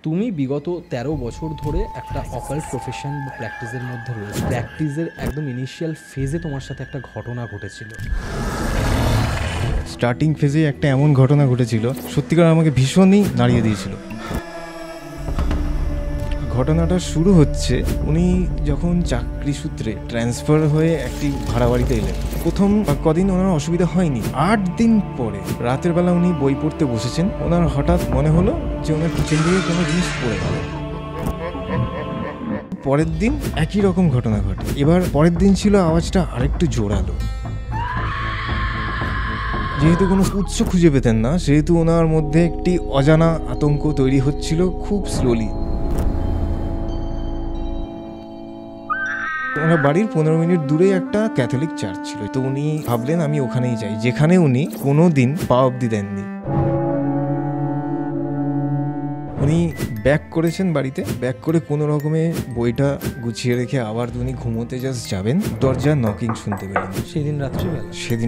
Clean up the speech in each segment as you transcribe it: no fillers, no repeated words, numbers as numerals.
তুমি বিগত ১৩ বছর ধরে একটা অকাল্ট প্রফেশন বা প্র্যাকটিসের মধ্যে রয়েছে। প্র্যাকটিসের একদম ইনিশিয়াল ফেজে তোমার সাথে একটা ঘটনা ঘটেছিল। স্টার্টিং ফেজে একটা এমন ঘটনা ঘটেছিল, সত্যিকার আমাকে ভীষণই নাড়িয়ে দিয়েছিল। ঘটনাটা শুরু হচ্ছে, উনি যখন চাকরি সূত্রে ট্রান্সফার হয়ে একটি ভাড়া বাড়িতে এলেন। প্রথম কদিন ওনার অসুবিধা হয়নি। ৮ দিন পরে রাতের বেলা উনি বই পড়তে বসেছেন। ওনার হঠাৎ মনে হলো যে ওনার কিচেন থেকে কোনো জিনিস পড়ে গেল। পরের দিন একই রকম ঘটনা ঘটে। এবার পরের দিন ছিল আওয়াজটা আরেকটু জোরালো। যেহেতু কোনো উৎস খুঁজে পেতেন না, সেহেতু ওনার মধ্যে একটি অজানা আতঙ্ক তৈরি হচ্ছিল খুব স্লোলি। ওনার বাড়ির 15 মিনিট দূরে একটা ক্যাথলিক চার্চ ছিল। তো উনি ভাবলেন আমি ওখানেই যাই, যেখানে উনি কোনো দিন পা অবধি দেননি। উনি ব্যাক করেছেন বাড়িতে, ব্যাক করে কোনো রকমে বইটা গুছিয়ে রেখে আবার উনি ঘুমোতে জাস্ট যাবেন, দরজা নকিং শুনতে পেলেন। সেদিন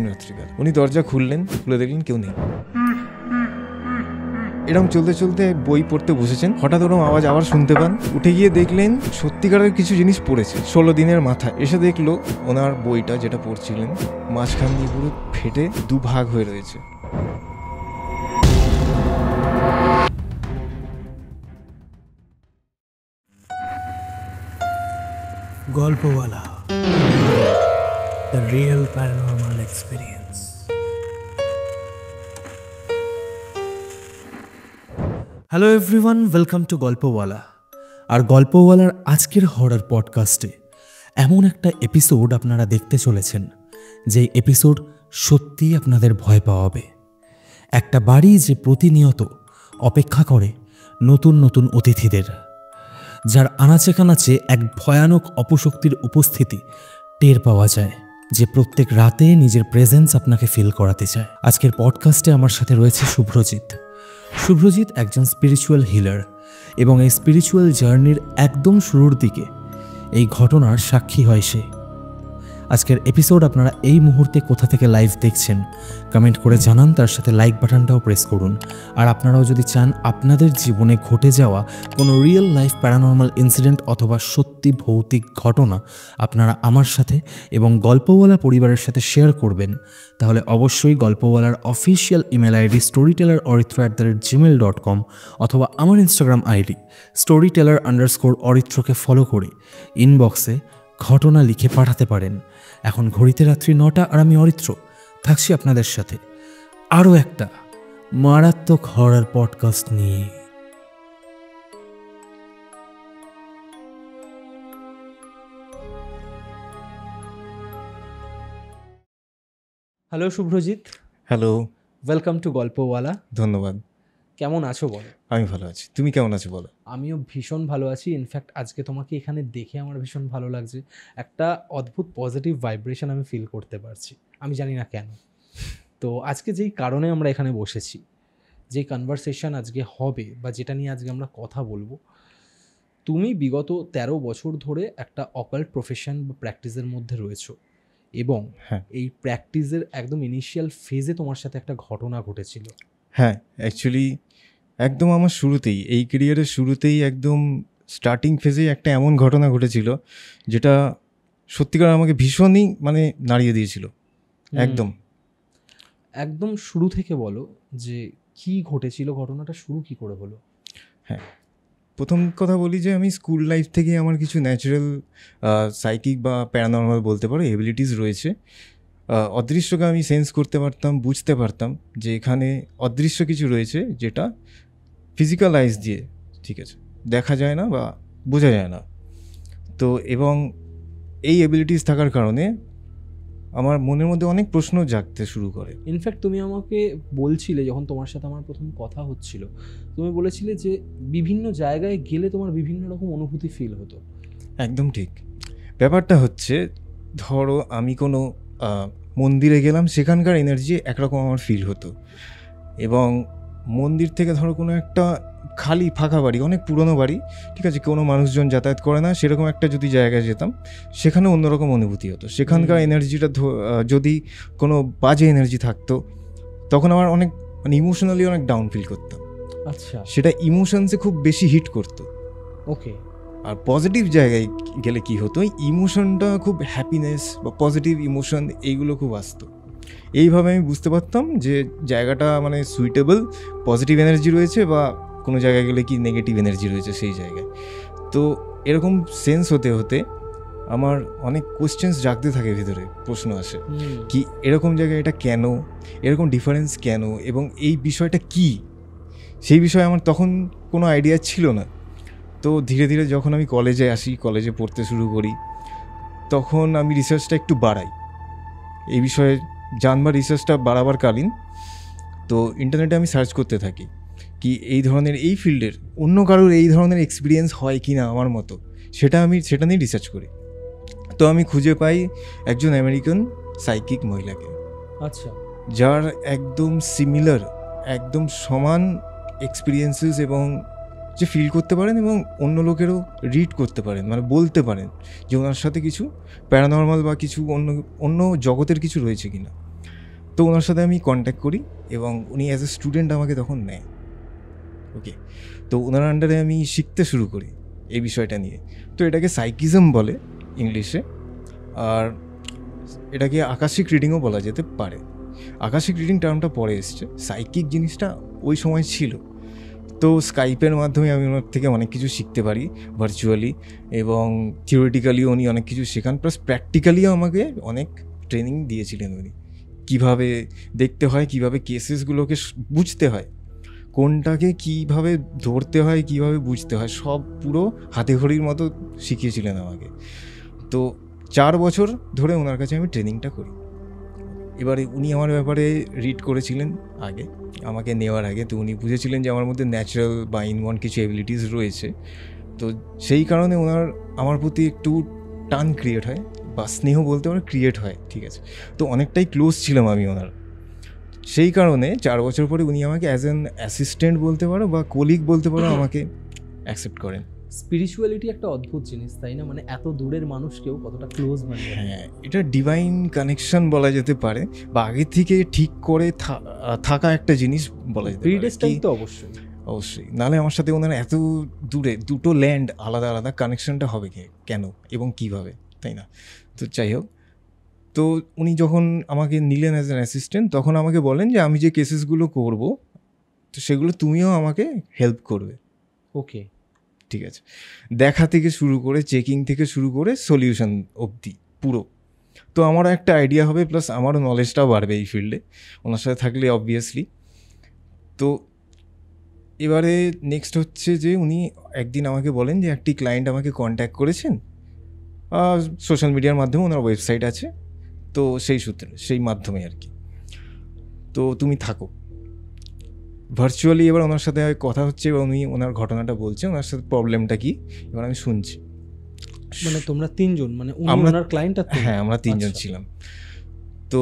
রাত্রিবেলা উনি দরজা খুললেন, খুলে দেখলেন কেউ নেই। এরকম চলতে চলতে বই পড়তে বসেছেন, হঠাৎ ওরকম আওয়াজ আবার শুনতে পান। উঠে গিয়ে দেখলেন সত্যিকারের কিছু জিনিস পড়েছে। 16 দিনের মাথায় এসে দেখলো ওনার বইটা যেটা পড়ছিলেন মাঝখান দিয়ে পুরো ফেটে দুভাগ হয়ে রয়েছে। Golpowala, the real paranormal experience. Hello everyone, welcome to Golpowala. আর গল্পওয়ালার আজকের হরর পডকাস্টে এমন একটা এপিসোড আপনারা দেখতে চলেছেন, যে এপিসোড সত্যিই আপনাদের ভয় পাওয়াবে। একটা বাড়ি যে প্রতিনিয়ত অপেক্ষা করে নতুন নতুন অতিথিদের, যার আনাচে কানাচে এক ভয়ানক অপশক্তির উপস্থিতি টের পাওয়া যায়, যে প্রত্যেক রাতে নিজের প্রেজেন্স আপনাকে ফিল করাতে চায়। আজকের পডকাস্টে আমার সাথে রয়েছে শুভ্রজিৎ একজন স্পিরিচুয়াল হিলার, এবং এই স্পিরিচুয়াল জার্নির একদম শুরুর দিকে এই ঘটনার সাক্ষী হয় সে। আজকের এপিসোড আপনারা এই মুহূর্তে কোথা থেকে লাইভ দেখছেন কমেন্ট করে জানান, তার সাথে লাইক বাটনটাও প্রেস করুন। আর আপনারাও যদি চান আপনাদের জীবনে ঘটে যাওয়া কোনো রিয়েল লাইফ প্যারানর্মাল ইনসিডেন্ট অথবা সত্যি ভৌতিক ঘটনা আপনারা আমার সাথে এবং গল্পওয়ালা পরিবারের সাথে শেয়ার করবেন, তাহলে অবশ্যই গল্পওয়ালার অফিসিয়াল ইমেল আইডি storyteller@gmail.com অথবা আমার ইনস্টাগ্রাম আইডি storyteller_অরিত্রকে ফলো করে ইনবক্সে ঘটনা লিখে পাঠাতে পারেন। এখন ঘড়িতে রাত্রি 9টা, আর আমি অরিত্র থাকছি আপনাদের সাথে আরও একটা মারাত্মক হরর পডকাস্ট নিয়ে। Hello Subhrajit. Hello, welcome to Golpowala. ধন্যবাদ। কেমন আছো বলো? আমি ভালো আছি, তুমি কেমন আছো বলো? আমিও ভীষণ ভালো আছি। ইনফ্যাক্ট আজকে তোমাকে এখানে দেখে আমার ভীষণ ভালো লাগছে। একটা অদ্ভুত পজিটিভ ভাইব্রেশন আমি ফিল করতে পারছি, আমি জানি না কেন। তো আজকে যেই কারণে আমরা এখানে বসেছি, যে কনভারসেশন আজকে হবে বা যেটা নিয়ে আজকে আমরা কথা বলবো, তুমি বিগত ১৩ বছর ধরে একটা অকাল্ট প্রফেশন বা প্র্যাকটিসের মধ্যে রয়েছো, এবং এই প্র্যাকটিসের একদম ইনিশিয়াল ফেজে তোমার সাথে একটা ঘটনা ঘটেছিল। হ্যাঁ, অ্যাকচুয়ালি একদম আমার শুরুতেই, এই ক্যারিয়ারের শুরুতেই একদম স্টার্টিং ফেজেই একটা এমন ঘটনা ঘটেছিল, যেটা সত্যিকার আমাকে ভীষণই নাড়িয়ে দিয়েছিল। একদম শুরু থেকে বলো যে কি ঘটেছিল, ঘটনাটা শুরু কি করে হলো? হ্যাঁ, প্রথম কথা বলি যে আমি স্কুল লাইফ থেকে আমার কিছু ন্যাচারাল সাইকিক বা প্যারানর্মাল বলতে পারো এবিলিটিস রয়েছে। অদৃশ্যকে আমি সেন্স করতে পারতাম, বুঝতে পারতাম যে এখানে অদৃশ্য কিছু রয়েছে, যেটা ফিজিক্যাল আইস দিয়ে ঠিক আছে দেখা যায় না বা বোঝা যায় না। তো এবং এই এবিলিটিস থাকার কারণে আমার মনের মধ্যে অনেক প্রশ্ন জাগতে শুরু করে। ইনফ্যাক্ট তুমি আমাকে বলছিলে, যখন তোমার সাথে আমার প্রথম কথা হচ্ছিল, তুমি বলেছিলে যে বিভিন্ন জায়গায় গেলে তোমার বিভিন্ন রকম অনুভূতি ফিল হতো। একদম ঠিক। ব্যাপারটা হচ্ছে, ধরো আমি কোনো মন্দিরে গেলাম, সেখানকার এনার্জি একরকম আমার ফিল হতো, এবং মন্দির থেকে ধরো কোনো একটা খালি ফাঁকা বাড়ি, অনেক পুরনো বাড়ি, ঠিক আছে, কোনো মানুষজন যাতায়াত করে না, সেরকম একটা যদি জায়গায় যেতাম, সেখানে অন্যরকম অনুভূতি হতো। সেখানকার এনার্জিটা যদি কোনো বাজে এনার্জি থাকতো, তখন আমার অনেক ইমোশনালি অনেক ডাউন ফিল করতাম। আচ্ছা, সেটা ইমোশনসে খুব বেশি হিট করতো। ওকে। আর পজিটিভ জায়গায় গেলে কি হতো, ইমোশনটা খুব হ্যাপিনেস বা পজিটিভ ইমোশন এইগুলো খুব আসতো। এইভাবে আমি বুঝতে পারতাম যে জায়গাটা মানে সুইটেবল, পজিটিভ এনার্জি রয়েছে, বা কোনো জায়গায় গেলে কি নেগেটিভ এনার্জি রয়েছে সেই জায়গায়। তো এরকম সেন্স হতে হতে আমার অনেক কোয়েশ্চেন্স জাগতে থাকে ভিতরে, প্রশ্ন আসে কি এরকম জায়গায় এটা কেন, এরকম ডিফারেন্স কেন, এবং এই বিষয়টা কি, সেই বিষয়ে আমার তখন কোনো আইডিয়া ছিল না। তো ধীরে ধীরে যখন আমি কলেজে আসি, কলেজে পড়তে শুরু করি, তখন আমি রিসার্চটা একটু বাড়াই এই বিষয়ে জানবার। রিসার্চটা বাড়াবার কালীন তো ইন্টারনেটে আমি সার্চ করতে থাকি কি এই ধরনের এই ফিল্ডের অন্য কারোর এই ধরনের এক্সপিরিয়েন্স হয় কি না আমার মতো, সেটা নিয়ে রিসার্চ করি। তো আমি খুঁজে পাই একজন আমেরিকান সাইকিক মহিলাকে, আচ্ছা, যার একদম সিমিলার, একদম সমান এক্সপিরিয়েন্সেস, এবং যে ফিল করতে পারেন এবং অন্য লোকেরও রিড করতে পারেন, মানে বলতে পারেন যে ওনার সাথে কিছু প্যারানর্মাল বা কিছু অন্য জগতের কিছু রয়েছে কিনা। তো ওনার সাথে আমি কন্ট্যাক্ট করি এবং উনি অ্যাজ এ স্টুডেন্ট আমাকে তখন নেয়। ওকে, তো ওনার আন্ডারে আমি শিখতে শুরু করি এই বিষয়টা নিয়ে। তো এটাকে সাইকিজম বলে ইংলিশে, আর এটাকে আকাশিক রিডিংও বলা যেতে পারে। আকাশিক রিডিং টার্মটা পরে এসছে, সাইকিক জিনিসটা ওই সময় ছিল। তো স্কাইপের মাধ্যমে আমি ওনার থেকে অনেক কিছু শিখতে পারি ভার্চুয়ালি, এবং থিওরিটিক্যালিও উনি অনেক কিছু শেখান, প্লাস প্র্যাকটিক্যালিও আমাকে অনেক ট্রেনিং দিয়েছিলেন উনি। কীভাবে দেখতে হয়, কীভাবে কেসেসগুলোকে বুঝতে হয়, কোনটাকে কীভাবে ধরতে হয়, কীভাবে বুঝতে হয়, সব পুরো হাতে ঘড়ির মতো শিখিয়েছিলেন আমাকে। তো 4 বছর ধরে ওনার কাছে আমি ট্রেনিংটা করি। এবারে উনি আমার ব্যাপারে রিড করেছিলেন আগে, আমাকে নেওয়ার আগে। তো উনি বুঝেছিলেন যে আমার মধ্যে ন্যাচারাল বা ইনবর্ন কিছু এবিলিটিস রয়েছে। তো সেই কারণে ওনার আমার প্রতি একটু টান ক্রিয়েট হয়, বা স্নেহ বলতে পারে ক্রিয়েট হয়, ঠিক আছে। তো অনেকটাই ক্লোজ ছিলাম আমি ওনার। সেই কারণে 4 বছর পরে উনি আমাকে অ্যাজ অ্যান অ্যাসিস্ট্যান্ট বলতে পারো বা কলিগ বলতে পারো আমাকে অ্যাকসেপ্ট করেন। স্পিরিচুয়ালিটি একটা অদ্ভুত জিনিস, তাই না? মানে এত দূরের মানুষকেও কতটা ক্লোজ বানিয়ে। হ্যাঁ, এটা ডিভাইন কানেকশন বলা যেতে পারে, বা আগে থেকে ঠিক করে থাকা একটা জিনিস বলা যেতে পারে। প্রিডেস্টাইন তো অবশ্যই, অবশ্যই, নাহলে আমার সাথে ওনার এত দূরে দুটো ল্যান্ড আলাদা আলাদা কানেকশনটা হবে কেন এবং কিভাবে, তাই না? তো যাই হোক, তো উনি যখন আমাকে নিলেন অ্যাজ অ্যান অ্যাসিস্ট্যান্ট, তখন আমাকে বলেন যে আমি যে কেসেসগুলো করব, তো সেগুলো তুমিও আমাকে হেল্প করবে। ওকে, ঠিক আছে। দেখা থেকে শুরু করে, চেকিং থেকে শুরু করে, সলিউশন অবধি পুরো। তো আমারও একটা আইডিয়া হবে, প্লাস আমারও নলেজটাও বাড়বে এই ফিল্ডে ওনার সাথে থাকলে অবভিয়াসলি। তো এবারে নেক্সট হচ্ছে যে উনি একদিন আমাকে বলেন যে একটি ক্লায়েন্ট আমাকে কন্ট্যাক্ট করেছেন সোশ্যাল মিডিয়ার মাধ্যমে, ওনার ওয়েবসাইট আছে, তো সেই সূত্রে, সেই মাধ্যমে আর কি। তো তুমি থাকো ভার্চুয়ালি। এবার ওনার সাথে কথা হচ্ছে, এবং উনি ওনার ঘটনাটা বলছে, ওনার সাথে প্রবলেমটা কি, এবার আমি শুনছি। মানে তোমরা তিনজন, মানে ওনার ক্লায়েন্ট? হ্যাঁ, আমরা তিনজন ছিলাম। তো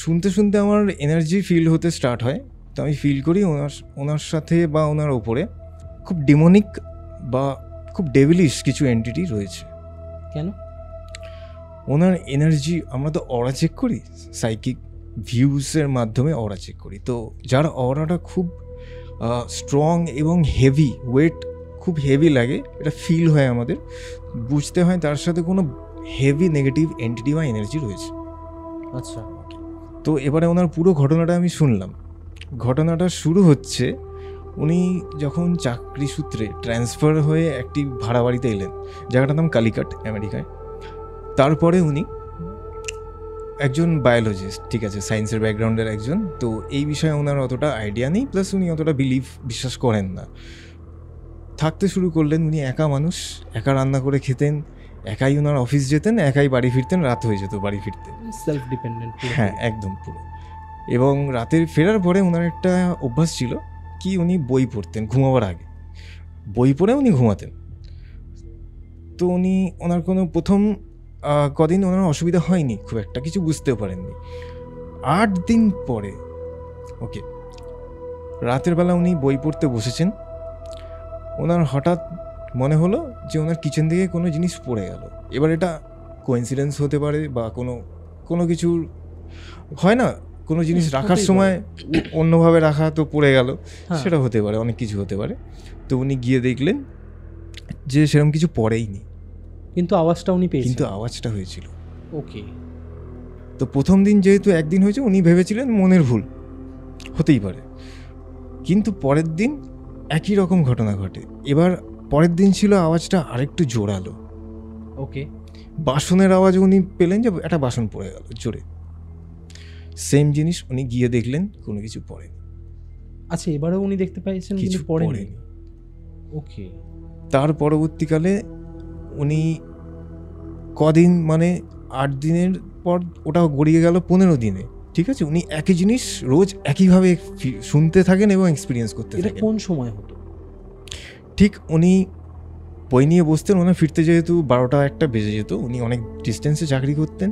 শুনতে শুনতে আমার এনার্জি ফিল হতে স্টার্ট হয়। তো আমি ফিল করি ওনার সাথে বা ওনার ওপরে খুব ডিমনিক বা খুব ডেভিলিশ কিছু এন্টিটি রয়েছে। কেন? ওনার এনার্জি, আমরা তো অরা চেক করি, সাইকিক ভিউসের মাধ্যমে অরা চেক করি। তো যার অরাটা খুব স্ট্রং এবং হেভি, ওয়েট খুব হেভি লাগে, এটা ফিল হয়, আমাদের বুঝতে হয় তার সাথে কোনো হেভি নেগেটিভ এন্টিটি বা এনার্জি রয়েছে। আচ্ছা, তো এবারে ওনার পুরো ঘটনাটা আমি শুনলাম। ঘটনাটা শুরু হচ্ছে উনি যখন চাকরি সূত্রে ট্রান্সফার হয়ে একটি ভাড়া বাড়িতে এলেন, জায়গাটার নাম কালিকাট, আমেরিকায়। তারপরে উনি একজন বায়োলজিস্ট, ঠিক আছে, সায়েন্সের ব্যাকগ্রাউন্ডের একজন। তো এই বিষয়ে ওনার অতটা আইডিয়া নেই, প্লাস উনি অতটা বিশ্বাস করেন না। থাকতে শুরু করলেন, উনি একা মানুষ, একা রান্না করে খেতেন, একাই ওনার অফিস যেতেন, একাই বাড়ি ফিরতেন, রাত হয়ে যেত বাড়ি ফিরতে। Self dependent. হ্যাঁ, একদম পুরো। এবং রাতের ফেরার পরে ওনার একটা অভ্যাস ছিল কি, উনি বই পড়তেন ঘুমাবার আগে, বই পড়ে উনি ঘুমাতেন। তো ওনার কোনো প্রথম কদিন ওনার অসুবিধা হয়নি, খুব একটা কিছু বুঝতেও পারেননি। 8 দিন পরে, ওকে, রাতের বেলা উনি বই পড়তে বসেছেন, ওনার হঠাৎ মনে হলো যে ওনার কিচেন থেকে কোনো জিনিস পড়ে গেল। এবার এটা কোইন্সিডেন্স হতে পারে বা কোনো কিছুর হয় না, কোনো জিনিস রাখার হতেই সময় অন্যভাবে রাখা তো পড়ে গেল, হ্যাঁ। সেটা হতে পারে, অনেক কিছু হতে পারে। তো উনি গিয়ে দেখলেন যে সেরকম কিছু পড়েইনি, কিন্তু আওয়াজটা উনি পেয়েছেন। কিন্তু আওয়াজটা হয়েছিল। ওকে। তো প্রথম দিন যেহেতু একদিন হয়েছে, উনি ভেবেছিলেন মনের ভুল, হতেই পারে। কিন্তু পরের দিন একই রকম ঘটনা ঘটে। এবার পরের দিন ছিল আওয়াজটা আরেকটু জোরালো। ওকে। বাসনের আওয়াজ উনি পেলেন, যে একটা বাসন পড়ে গেল জোরে। সেম জিনিস উনি গিয়ে দেখলেন কোনো কিছু পড়েনি, আচ্ছা, এবারেও উনি দেখতে পাইছেন কিছু কিন্তু পড়েনি। পড়েনি। ওকে। তার পরবর্তীকালে উনি কদিন, মানে 8 দিনের পর ওটা গড়িয়ে গেল 15 দিনে, ঠিক আছে। উনি একই জিনিস রোজ একইভাবে শুনতে থাকেন এবং এক্সপিরিয়েন্স করতে এটা থাকেন। কোন সময় হতো? ঠিক উনি বই নিয়ে বসতেন, ওনার ফিরতে যেহেতু 12টা 1টা বেজে যেত, উনি অনেক ডিস্টেন্সে চাকরি করতেন,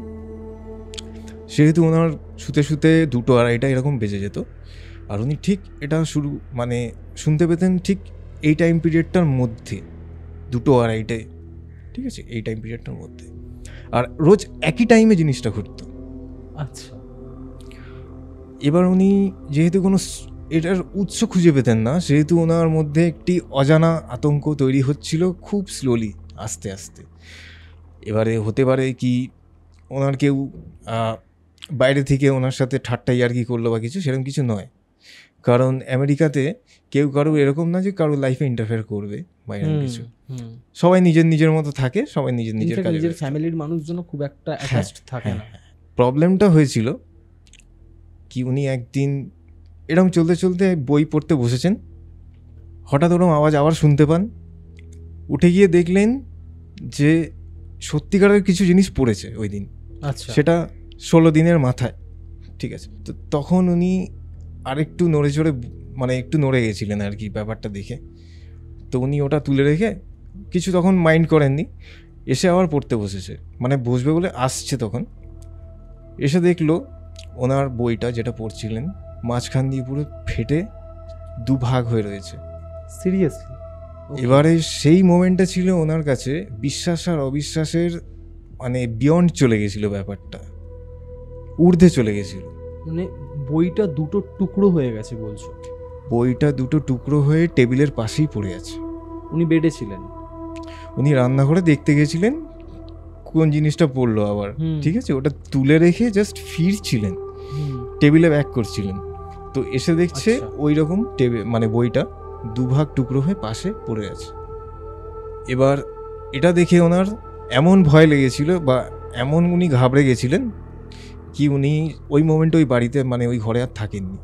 সেহেতু ওনার শুতে শুতে 2টো 2:30টা এরকম বেজে যেত। আর উনি ঠিক এটা মানে শুনতে পেতেন ঠিক এই টাইম পিরিয়ডটার মধ্যে, 2টো 2:30টায়, ঠিক আছে, এই টাইম পিরিয়ডটার মধ্যে। আর রোজ একই টাইমে জিনিসটা ঘটতো। আচ্ছা। এবার উনি যেহেতু কোনো এটার উৎস খুঁজে পেতেন না, সেহেতু ওনার মধ্যে একটি অজানা আতঙ্ক তৈরি হচ্ছিল খুব স্লোলি, আস্তে আস্তে। এবারে হতে পারে কি ওনার কেউ বাইরে থেকে ওনার সাথে ঠাট্টা ইয়ার্কি করলো বা কিছু, সেরকম কিছু নয়। কারণ আমেরিকাতে কেউ কারো এরকম না যে কারো লাইফে ইন্টারফেয়ার করবে বা এরকম কিছু। সবাই নিজের নিজের মতো থাকে, সবাই নিজের নিজের কাজে নিজের ব্যস্ত। ফ্যামিলির মানুষজন খুব একটা অ্যাটাচড থাকে না। প্রবলেমটা হয়েছিল কি, উনি একদিন এরকম চলতে চলতে বই পড়তে বসেছেন, হঠাৎ ওরকম আওয়াজ আবার শুনতে পান। উঠে গিয়ে দেখলেন যে সত্যিকারের কিছু জিনিস পড়েছে ওই দিন। আচ্ছা। সেটা 16 দিনের মাথায়, ঠিক আছে। তো তখন উনি আরেকটু নড়ে চড়ে, মানে একটু নড়ে গেছিলেন আর কি ব্যাপারটা দেখে। তো উনি ওটা তুলে রেখে কিছু তখন মাইন্ড করেননি, এসে আবার পড়তে বসেছে, মানে বসবে বলে আসছে। তখন এসে দেখলো ওনার বইটা যেটা পড়ছিলেন মাঝখান দিয়ে পুরো ফেটে 2 ভাগ হয়ে রয়েছে। সিরিয়াসলি? এবারে সেই মোমেন্টটা ছিল ওনার কাছে বিশ্বাস আর অবিশ্বাসের মানে বিয়ন্ড চলে গেছিল, ব্যাপারটা ঊর্ধ্বে চলে গেছিল। মানে বইটা দুটো টুকরো হয়ে গেছে বলছো? বইটা 2টো টুকরো হয়ে টেবিলের পাশেই পড়ে আছে। উনি বেডে ছিলেন? উনি রান্নাঘরে দেখতে গেছিলেন কোন জিনিসটা পড়লো আবার, ঠিক আছে, ওটা তুলে রেখে জাস্ট ফিরছিলেন, টেবিলে ব্যাক করছিলেন। তো এসে দেখছে ওই রকম মানে বইটা 2 ভাগ টুকরো হয়ে পাশে পড়ে আছে। এবার এটা দেখে ওনার এমন ভয় লেগেছিল বা এমন উনি ঘাবড়ে গেছিলেন কি উনি ওই মোমেন্টে ওই বাড়িতে, মানে ওই ঘরে আর থাকেননি।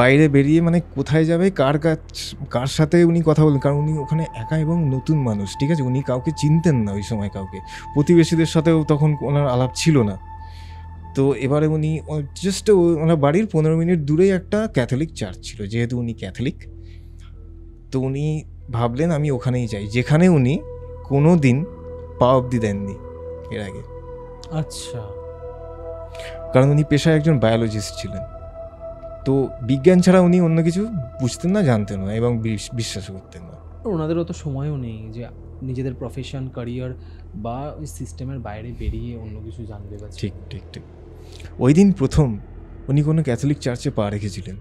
বাইরে বেরিয়ে মানে কোথায় যাবে, কার সাথে উনি কথা বলবেন, কারণ উনি ওখানে একা এবং নতুন মানুষ, ঠিক আছে। উনি কাউকে চিনতেন না ওই সময়, কাউকে প্রতিবেশীদের সাথেও তখন ওনার আলাপ ছিল না। তো এবারে উনি জাস্ট ওনার বাড়ির 15 মিনিট দূরেই একটা ক্যাথলিক চার্চ ছিল, যেহেতু উনি ক্যাথলিক। তো উনি ভাবলেন আমি ওখানেই যাই, যেখানে উনি কোনো দিন পা অবধি দেননি এর আগে। আচ্ছা। কারণ উনি পেশায় একজন বায়োলজিস্ট ছিলেন। তো বিজ্ঞান ছাড়া উনি অন্য কিছু বুঝতেন না, জানতেন না এবং বিশ্বাস করতেন না। ওনাদের অত সময়ও নেই যে নিজেদের প্রফেশন, ক্যারিয়ার বা ওই সিস্টেমের বাইরে বেরিয়ে অন্য কিছু জানবে বা। ঠিক ঠিক ঠিক। ওই দিন প্রথম উনি কোনো ক্যাথলিক চার্চে পা রেখেছিলেন।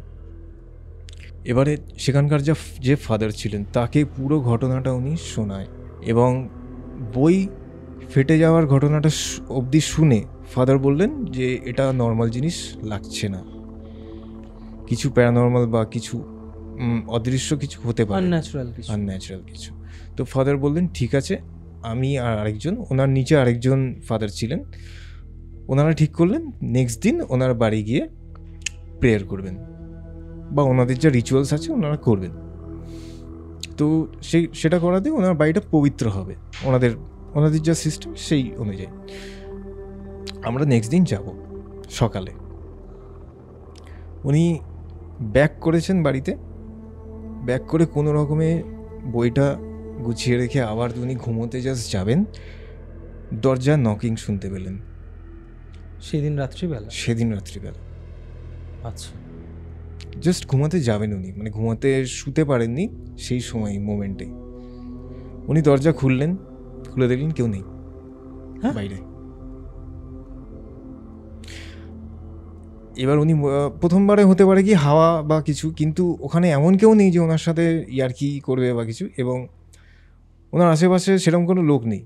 এবারে সেখানকার যে ফাদার ছিলেন তাকে পুরো ঘটনাটা উনি শোনায়, এবং বই ফেটে যাওয়ার ঘটনাটা অবধি শুনে ফাদার বললেন যে এটা নর্মাল জিনিস লাগছে না, কিছু প্যারানর্মাল বা কিছু অদৃশ্য কিছু হতে পারে, আনন্যাচারাল কিছু। তো ফাদার বললেন ঠিক আছে, আমি আর আরেকজন, ওনার নিচে আরেকজন ফাদার ছিলেন, ওনারা ঠিক করলেন নেক্সট দিন ওনার বাড়ি গিয়ে প্রেয়ার করবেন বা ওনাদের যা রিচুয়ালস আছে ওনারা করবেন। তো সেটা করাতে ওনার বাড়িটা পবিত্র হবে, ওনাদের যা সিস্টেম সেই অনুযায়ী। আমরা নেক্সট দিন যাব সকালে। উনি ব্যাক করেছেন বাড়িতে, ব্যাক করে কোনো রকমে বইটা গুছিয়ে রেখে আবার উনি ঘুমোতে জাস্ট যাবেন, দরজা নকিং শুনতে পেলেন। সেদিন রাত্রিবেলা? সেদিন রাত্রিবেলা। আচ্ছা। জাস্ট ঘুমাতে যাবেন উনি, মানে ঘুমাতে শুতে পারেননি সেই সময় মোমেন্টে। উনি দরজা খুললেন, খুলে দেখলেন কেউ নেই বাইরে। এবার উনি প্রথমবারে হতে পারে কি হাওয়া বা কিছু, কিন্তু ওখানে এমন কেউ নেই যে ওনার সাথে ইয়ার্কি করবে বা কিছু, এবং ওনার আশেপাশে সেরকম কোনো লোক নেই।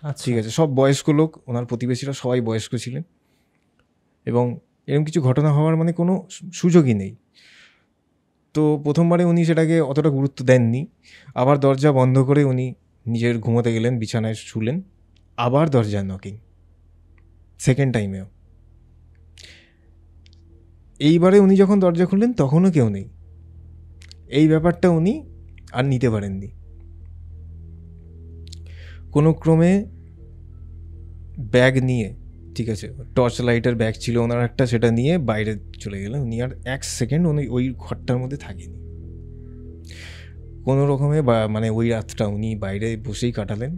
আচ্ছা ঠিক আছে, সব বয়স্ক লোক, ওনার প্রতিবেশীরা সবাই বয়স্ক ছিলেন, এবং এরকম কিছু ঘটনা হওয়ার মানে কোনো সুযোগই নেই। তো প্রথমবারে উনি সেটাকে অতটা গুরুত্ব দেননি, আবার দরজা বন্ধ করে উনি নিজের ঘুমোতে গেলেন, বিছানায় শুলেন, আবার দরজা নকিং সেকেন্ড টাইমেও। এইবারে উনি যখন দরজা খুললেন তখনও কেউ নেই। এই ব্যাপারটা উনি আর নিতে পারেননি। কোনো ক্রমে ব্যাগ নিয়ে, ঠিক আছে, টর্চ লাইটের ব্যাগ ছিল ওনার একটা, সেটা নিয়ে বাইরে চলে গেলেন। উনি আর এক সেকেন্ড উনি ওই ঘরটার মধ্যে থাকেনি কোনো রকমে, বা মানে ওই রাতটা উনি বাইরে বসেই কাটালেন।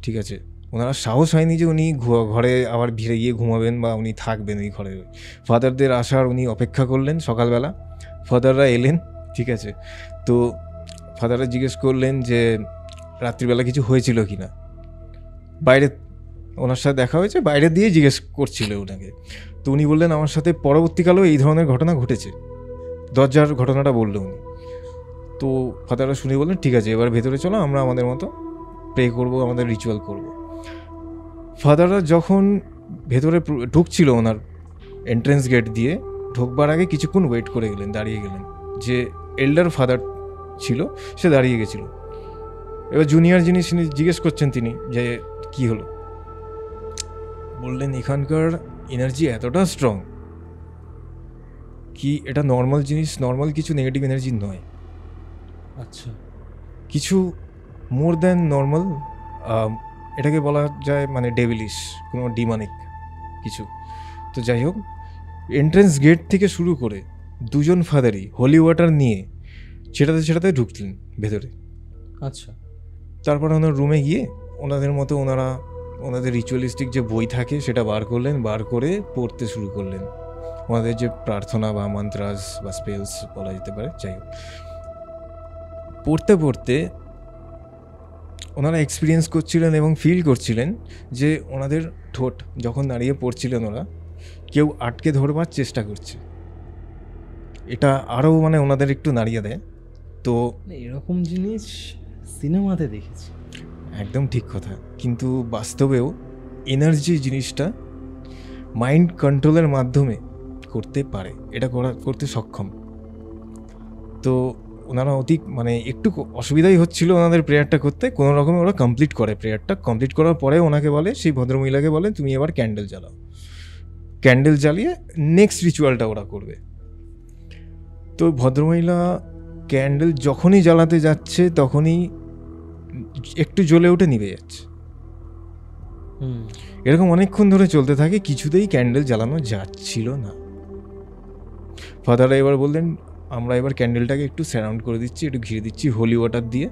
ঠিক আছে, ওনারা সাহস হয়নি যে উনি ঘরে আবার ভিড়ে গিয়ে ঘুমাবেন বা উনি থাকবেন ওই ঘরে। ফাদারদের আসার উনি অপেক্ষা করলেন। সকালবেলা ফাদাররা এলেন, ঠিক আছে, তো ফাদাররা জিজ্ঞেস করলেন যে রাত্রিবেলা কিছু হয়েছিল কি না। বাইরে ওনার সাথে দেখা হয়েছে, বাইরে দিয়ে জিজ্ঞেস করছিল ওনাকে। তো উনি বললেন আমার সাথে পরবর্তীকালেও এই ধরনের ঘটনা ঘটেছে। দরজার ঘটনাটা বললো উনি। তো ফাদাররা শুনে বললেন ঠিক আছে, এবার ভেতরে চলো, আমরা আমাদের মতো প্রে করবো, আমাদের রিচুয়াল করব। ফাদাররা যখন ভেতরে ঢুকছিল ওনার এন্ট্রেন্স গেট দিয়ে, ঢুকবার আগে কিছুক্ষণ ওয়েট করে গেলেন, দাঁড়িয়ে গেলেন। যে এল্ডার ফাদার ছিল সে দাঁড়িয়ে গেছিল। এবার জুনিয়র যিনি জিজ্ঞেস করছেন তিনি যে কি হলো, বললেন এখানকার এনার্জি এতটা স্ট্রং কি এটা নর্মাল জিনিস, নর্মাল কিছু নেগেটিভ এনার্জি নয়, আচ্ছা কিছু মোর দ্যান নর্মাল। এটাকে বলা যায় মানে ডেভিলিশ, কোনো ডিমানিক কিছু। তো যাই হোক, এন্ট্রেন্স গেট থেকে শুরু করে দুজন ফাদারই হোলি ওয়াটার নিয়ে সেটাতে ঢুকলেন ভেতরে। আচ্ছা তারপর ওনার রুমে গিয়ে ওনাদের মতো ওনারা ওনাদের রিচুয়ালিস্টিক যে বই থাকে সেটা বার করলেন, বার করে পড়তে শুরু করলেন। ওনাদের যে প্রার্থনা বা মন্ত্রাস বা স্পেলস বলা যেতে পারে, যাই হোক, পড়তে পড়তে ওনারা এক্সপিরিয়েন্স করছিলেন এবং ফিল করছিলেন যে ওনাদের ঠোঁট যখন দাঁড়িয়ে পড়ছিলেন ওরা, কেউ আটকে ধরবার চেষ্টা করছে। এটা আরও মানে ওনাদের একটু নাড়িয়ে দেয়। তো এরকম জিনিস সিনেমাতে দেখেছি। একদম ঠিক কথা, কিন্তু বাস্তবেও এনার্জি জিনিসটা মাইন্ড কন্ট্রোলের মাধ্যমে করতে পারে, এটা করতে সক্ষম। তো ওনারা অতি মানে একটু অসুবিধাই হচ্ছিল ওনাদের প্রেয়ারটা করতে, কোনো রকমে ওরা কমপ্লিট করে। প্রেয়ারটা কমপ্লিট করার পরে ওনাকে বলে, সেই ভদ্রমহিলাকে বলে তুমি এবার ক্যান্ডেল জ্বালাও। ক্যান্ডেল জ্বালিয়ে নেক্সট রিচুয়ালটা ওরা করবে। তো ভদ্রমহিলা ক্যান্ডেল যখনই জ্বালাতে যাচ্ছে তখনই একটু জ্বলে উঠে নিভে যাচ্ছে। এরকম অনেকক্ষণ ধরে চলতে থাকে, কিছুতেই ক্যান্ডেল জ্বালানো যাচ্ছিল না। ফাদাররা এবার বললেন আমরা এবার ক্যান্ডেলটাকে একটু সারাউন্ড করে দিচ্ছি, একটু ঘিরে দিচ্ছি হোলি ওয়াটার দিয়ে,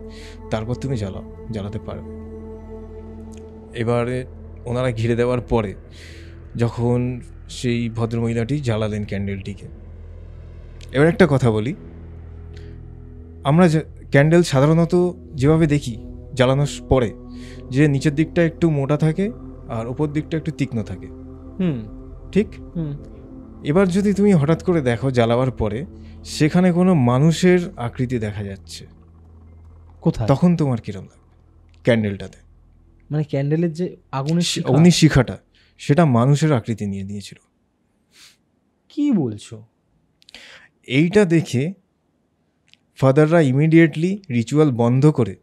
তারপর তুমি জ্বালাতে পারবে। এবারে ওনারা ঘিরে দেওয়ার পরে যখন সেই ভদ্রমহিলাটি জ্বালালেন ক্যান্ডেলটিকে, এবার একটা কথা বলি, আমরা ক্যান্ডেল সাধারণত যেভাবে দেখি জ্বালানোর পরে, যে নিচের দিকটা একটু মোটা থাকে আর ওপর দিকটা একটু তীক্ষ্ণ থাকে, ঠিক? এবার যদি তুমি হঠাৎ করে দেখো জ্বালাবার পরে সেখানে কোনো মানুষের আকৃতি দেখা যাচ্ছে, কোথায়? তখন তোমার কিরম লাগবে? ক্যান্ডেলটাতে মানে ক্যান্ডেলের যে আগুনের অগ্নির শিখাটা সেটা মানুষের আকৃতি নিয়ে নিয়েছিল। কি বলছো? এইটা দেখে ফাদাররা ইমিডিয়েটলি রিচুয়াল বন্ধ করে,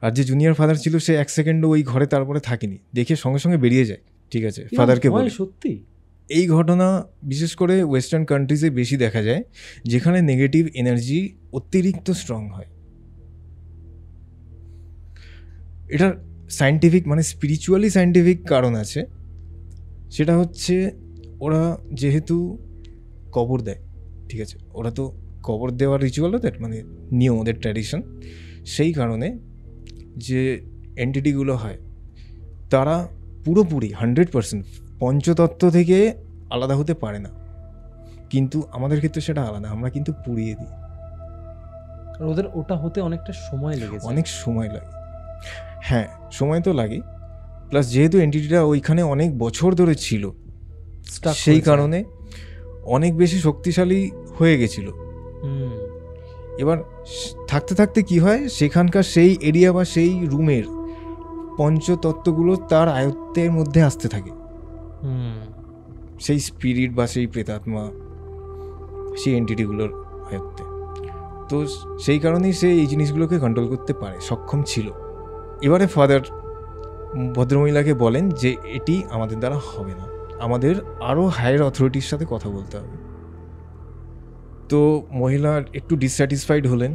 আর যে জুনিয়র ফাদার ছিল সে এক সেকেন্ডও ওই ঘরে তারপরে থাকেনি, দেখে সঙ্গে সঙ্গে বেরিয়ে যায়। ঠিক আছে, ফাদারকে বলে। সত্যি এই ঘটনা বিশেষ করে ওয়েস্টার্ন কান্ট্রিজে বেশি দেখা যায়, যেখানে নেগেটিভ এনার্জি অতিরিক্ত স্ট্রং হয়। এটার সায়েন্টিফিক মানে স্পিরিচুয়ালি সায়েন্টিফিক কারণ আছে। সেটা হচ্ছে ওরা যেহেতু কবর দেয়, ঠিক আছে, ওরা তো কবর দেওয়ার রিচুয়াল ওদের মানে নিয়ম, ওদের ট্র্যাডিশন, সেই কারণে যে এন্টিটিগুলো হয় তারা পুরোপুরি 100% পঞ্চতত্ত্ব থেকে আলাদা হতে পারে না। কিন্তু আমাদের ক্ষেত্রে সেটা আলাদা, আমরা কিন্তু পুড়িয়ে দিই। আর ওদের ওটা হতে অনেকটা সময় লেগেছে। অনেক সময় লাগে, হ্যাঁ সময় তো লাগে, প্লাস যেহেতু এন্টিটিটা ওইখানে অনেক বছর ধরে ছিল সেই কারণে অনেক বেশি শক্তিশালী হয়ে গেছিল। হুম। এবার থাকতে থাকতে কি হয়, সেখানকার সেই এরিয়া বা সেই রুমের পঞ্চতত্ত্বগুলো তার আয়ত্তের মধ্যে আসতে থাকে, হুম। সেই স্পিরিট বা সেই প্রেতাত্মা, সেই এন্টিটিগুলোর আয়ত্তে। তো সেই কারণেই সে এই জিনিসগুলোকে কন্ট্রোল করতে পারে, সক্ষম ছিল। এবারে ফাদার ভদ্রমহিলাকে বলেন যে এটি আমাদের দ্বারা হবে না, আমাদের আরও হায়ার অথরিটির সাথে কথা বলতে হবে। তো মহিলা একটু ডিসস্যাটিসফাইড হলেন,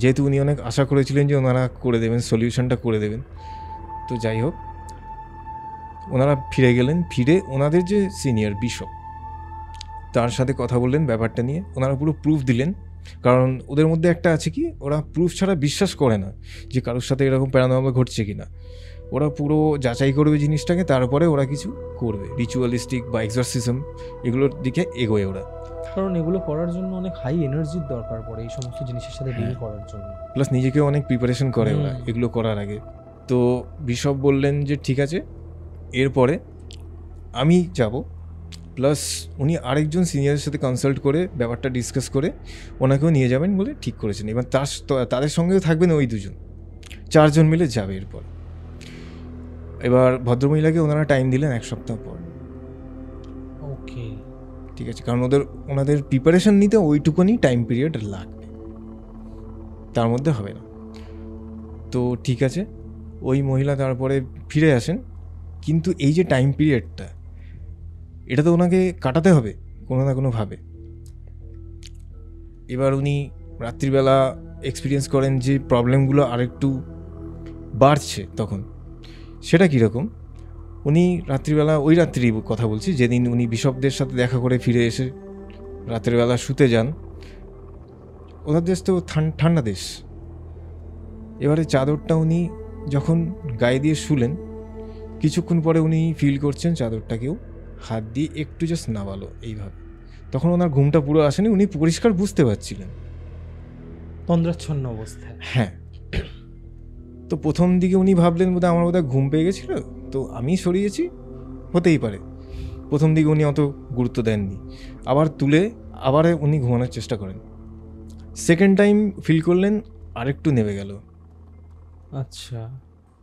যেহেতু উনি অনেক আশা করেছিলেন যে ওনারা করে দেবেন, সলিউশনটা করে দেবেন। তো যাই হোক, ওনারা ফিরে গেলেন। ফিরে ওনাদের যে সিনিয়র বিশপ, তার সাথে কথা বললেন ব্যাপারটা নিয়ে। ওনারা পুরো প্রুফ দিলেন, কারণ ওদের মধ্যে একটা আছে কি, ওরা প্রুফ ছাড়া বিশ্বাস করে না যে কারোর সাথে এরকম প্যারানর্মাল ঘটছে কিনা। ওরা পুরো যাচাই করবে জিনিসটাকে, তারপরে ওরা কিছু করবে, রিচুয়ালিস্টিক বা এক্সরসিজম এগুলোর দিকে এগোয় ওরা। কারণ এগুলো করার জন্য অনেক হাই এনার্জির দরকার পড়ে এই সমস্ত জিনিসের সাথে ডিল করার জন্য। প্লাস নিজেকে অনেক প্রিপারেশন করে ওরা এগুলো করার আগে। তো বিশপ বললেন যে ঠিক আছে, এরপরে আমি যাব, প্লাস উনি আরেকজন সিনিয়রের সাথে কনসাল্ট করে ব্যাপারটা ডিসকাস করে ওনাকেও নিয়ে যাবেন বলে ঠিক করেছেন। এবার তাদের সঙ্গেও থাকবেন ওই দুজন, 4 জন মিলে যাবে এরপর। এবার ভদ্রমহিলাকে ওনারা টাইম দিলেন 1 সপ্তাহ পর। ওকে, ঠিক আছে, কারণ ওনাদের প্রিপারেশন নিতে ওইটুকুনি টাইম পিরিয়ড লাগবে, তার মধ্যে হবে না। তো ঠিক আছে, ওই মহিলা তারপরে ফিরে আসেন। কিন্তু এই যে টাইম পিরিয়ডটা, এটা তো ওনাকে কাটাতে হবে কোনো না কোনোভাবে। এবার উনি রাত্রিবেলা এক্সপিরিয়েন্স করেন যে প্রবলেমগুলো আরেকটু বাড়ছে তখন। সেটা কীরকম, উনি রাত্রিবেলা, ওই রাত্রি কথা বলছি যেদিন উনি বিশপদের সাথে দেখা করে ফিরে এসে রাত্রিবেলা শুতে যান। ওনার দেশ তো ঠান্ডা দেশ। এবারে চাদরটা উনি যখন গায়ে দিয়ে শুলেন, কিছুক্ষণ পরে উনি ফিল করছেন চাদরটাকেও হাত দিয়ে একটু জাস্ট নামালো এইভাবে। তখন ওনার ঘুমটা পুরো আসেনি, উনি পরিষ্কার বুঝতে পারছিলেন তন্দ্রাচ্ছন্ন অবস্থায়। হ্যাঁ। তো প্রথম দিকে উনি ভাবলেন বোধহয় আমার বোধহয় ঘুম পেয়ে গেছিল, তো আমি সরিয়েছি, হতেই পারে। প্রথম দিকে উনি অত গুরুত্ব দেননি। আবার তুলে আবার উনি ঘুমানোর চেষ্টা করেন। সেকেন্ড টাইম ফিল করলেন আরেকটু নেমে গেল। আচ্ছা,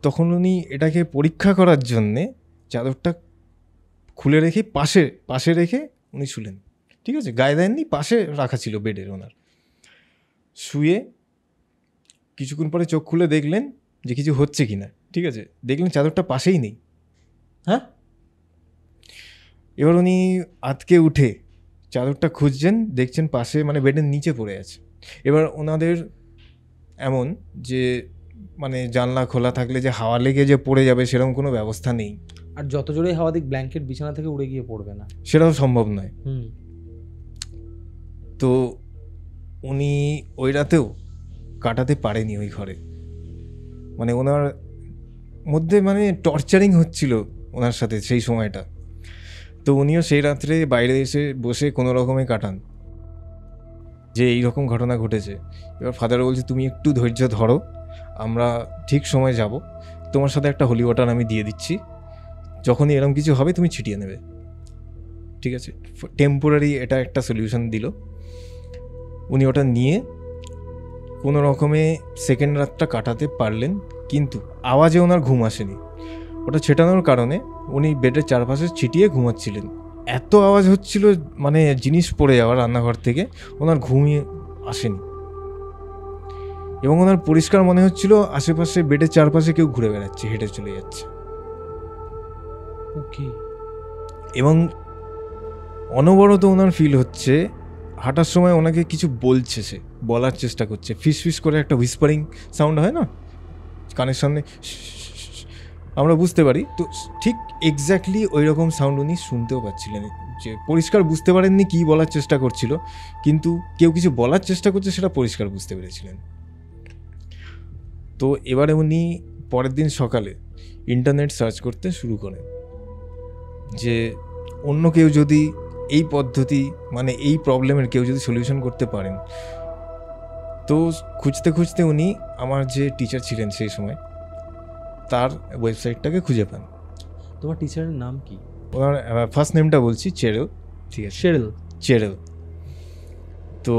তখন উনি এটাকে পরীক্ষা করার জন্যে চাদরটা খুলে রেখে পাশে রেখে উনি শুলেন। ঠিক আছে, গায়ে দেননি, পাশে রাখা ছিল বেডের ওনার। শুয়ে কিছুক্ষণ পরে চোখ খুলে দেখলেন যে কিছু হচ্ছে কিনা। ঠিক আছে, দেখলেন চাদরটা পাশেই নেই। হ্যাঁ। এবার উনি আতকে উঠে চাদরটা খুঁজছেন, দেখছেন পাশে মানে বেডের নিচে পড়ে আছে। এবার ওনাদের এমন যে মানে জানলা খোলা থাকলে যে হাওয়া লেগে যে পড়ে যাবে সেরকম কোনো ব্যবস্থা নেই। আর যত জোরে হাওয়া দিক ব্ল্যাঙ্কেট বিছানা থেকে উড়ে গিয়ে পড়বে না, সেটাও সম্ভব নয়। তো উনি ওই রাতেও কাটাতে পারেনি ওই ঘরে। মানে ওনার মধ্যে মানে টর্চারিং হচ্ছিল ওনার সাথে সেই সময়টা। তো উনিও সেই রাত্রে বাইরে এসে বসে কোনো রকমে কাটান যে এইরকম ঘটনা ঘটেছে। এবার ফাদার বলছে তুমি একটু ধৈর্য ধরো, আমরা ঠিক সময় যাব, তোমার সাথে একটা হোলি ওয়াটার আমি দিয়ে দিচ্ছি, যখনই এরকম কিছু হবে তুমি ছিটিয়ে নেবে। ঠিক আছে, টেম্পোরারি এটা একটা সলিউশন দিল। উনি ওটা নিয়ে কোনো রকমে সেকেন্ড রাতটা কাটাতে পারলেন, কিন্তু আওয়াজে ওনার ঘুম আসেনি। ওটা ছেটানোর কারণে উনি বেডের চারপাশে ছিটিয়ে ঘুমাচ্ছিলেন। এত আওয়াজ হচ্ছিল মানে জিনিস পড়ে যাওয়ার রান্নাঘর থেকে, ওনার ঘুমিয়ে আসেনি। এবং ওনার পরিষ্কার মনে হচ্ছিল আশেপাশে বেডের চারপাশে কেউ ঘুরে বেড়াচ্ছে, হেঁটে চলে যাচ্ছে। ওকে। এবং অনবরত ওনার ফিল হচ্ছে হাঁটার সময় ওনাকে কিছু বলছে, সে বলার চেষ্টা করছে, ফিস ফিস করে একটা হুইসপারিং সাউন্ড হয় না কানের সামনে, আমরা বুঝতে পারি। তো ঠিক এক্স্যাক্টলি ওই রকম সাউন্ড উনি শুনতেও পাচ্ছিলেন, যে পরিষ্কার বুঝতে পারেননি কী বলার চেষ্টা করছিল, কিন্তু কেউ কিছু বলার চেষ্টা করছে সেটা পরিষ্কার বুঝতে পেরেছিলেন। তো এবারে উনি পরের দিন সকালে ইন্টারনেট সার্চ করতে শুরু করেন যে অন্য কেউ যদি এই পদ্ধতি মানে এই প্রবলেমের কেউ যদি সলিউশন করতে পারেন। তো খুঁজতে খুঁজতে উনি আমার যে টিচার ছিলেন সেই সময় তার ওয়েবসাইটটাকে খুঁজে পান। তোমার টিচারের নাম কি? ওনার ফার্স্ট নেমটা বলছি চেরেল। ঠিক আছে, চেরেল। তো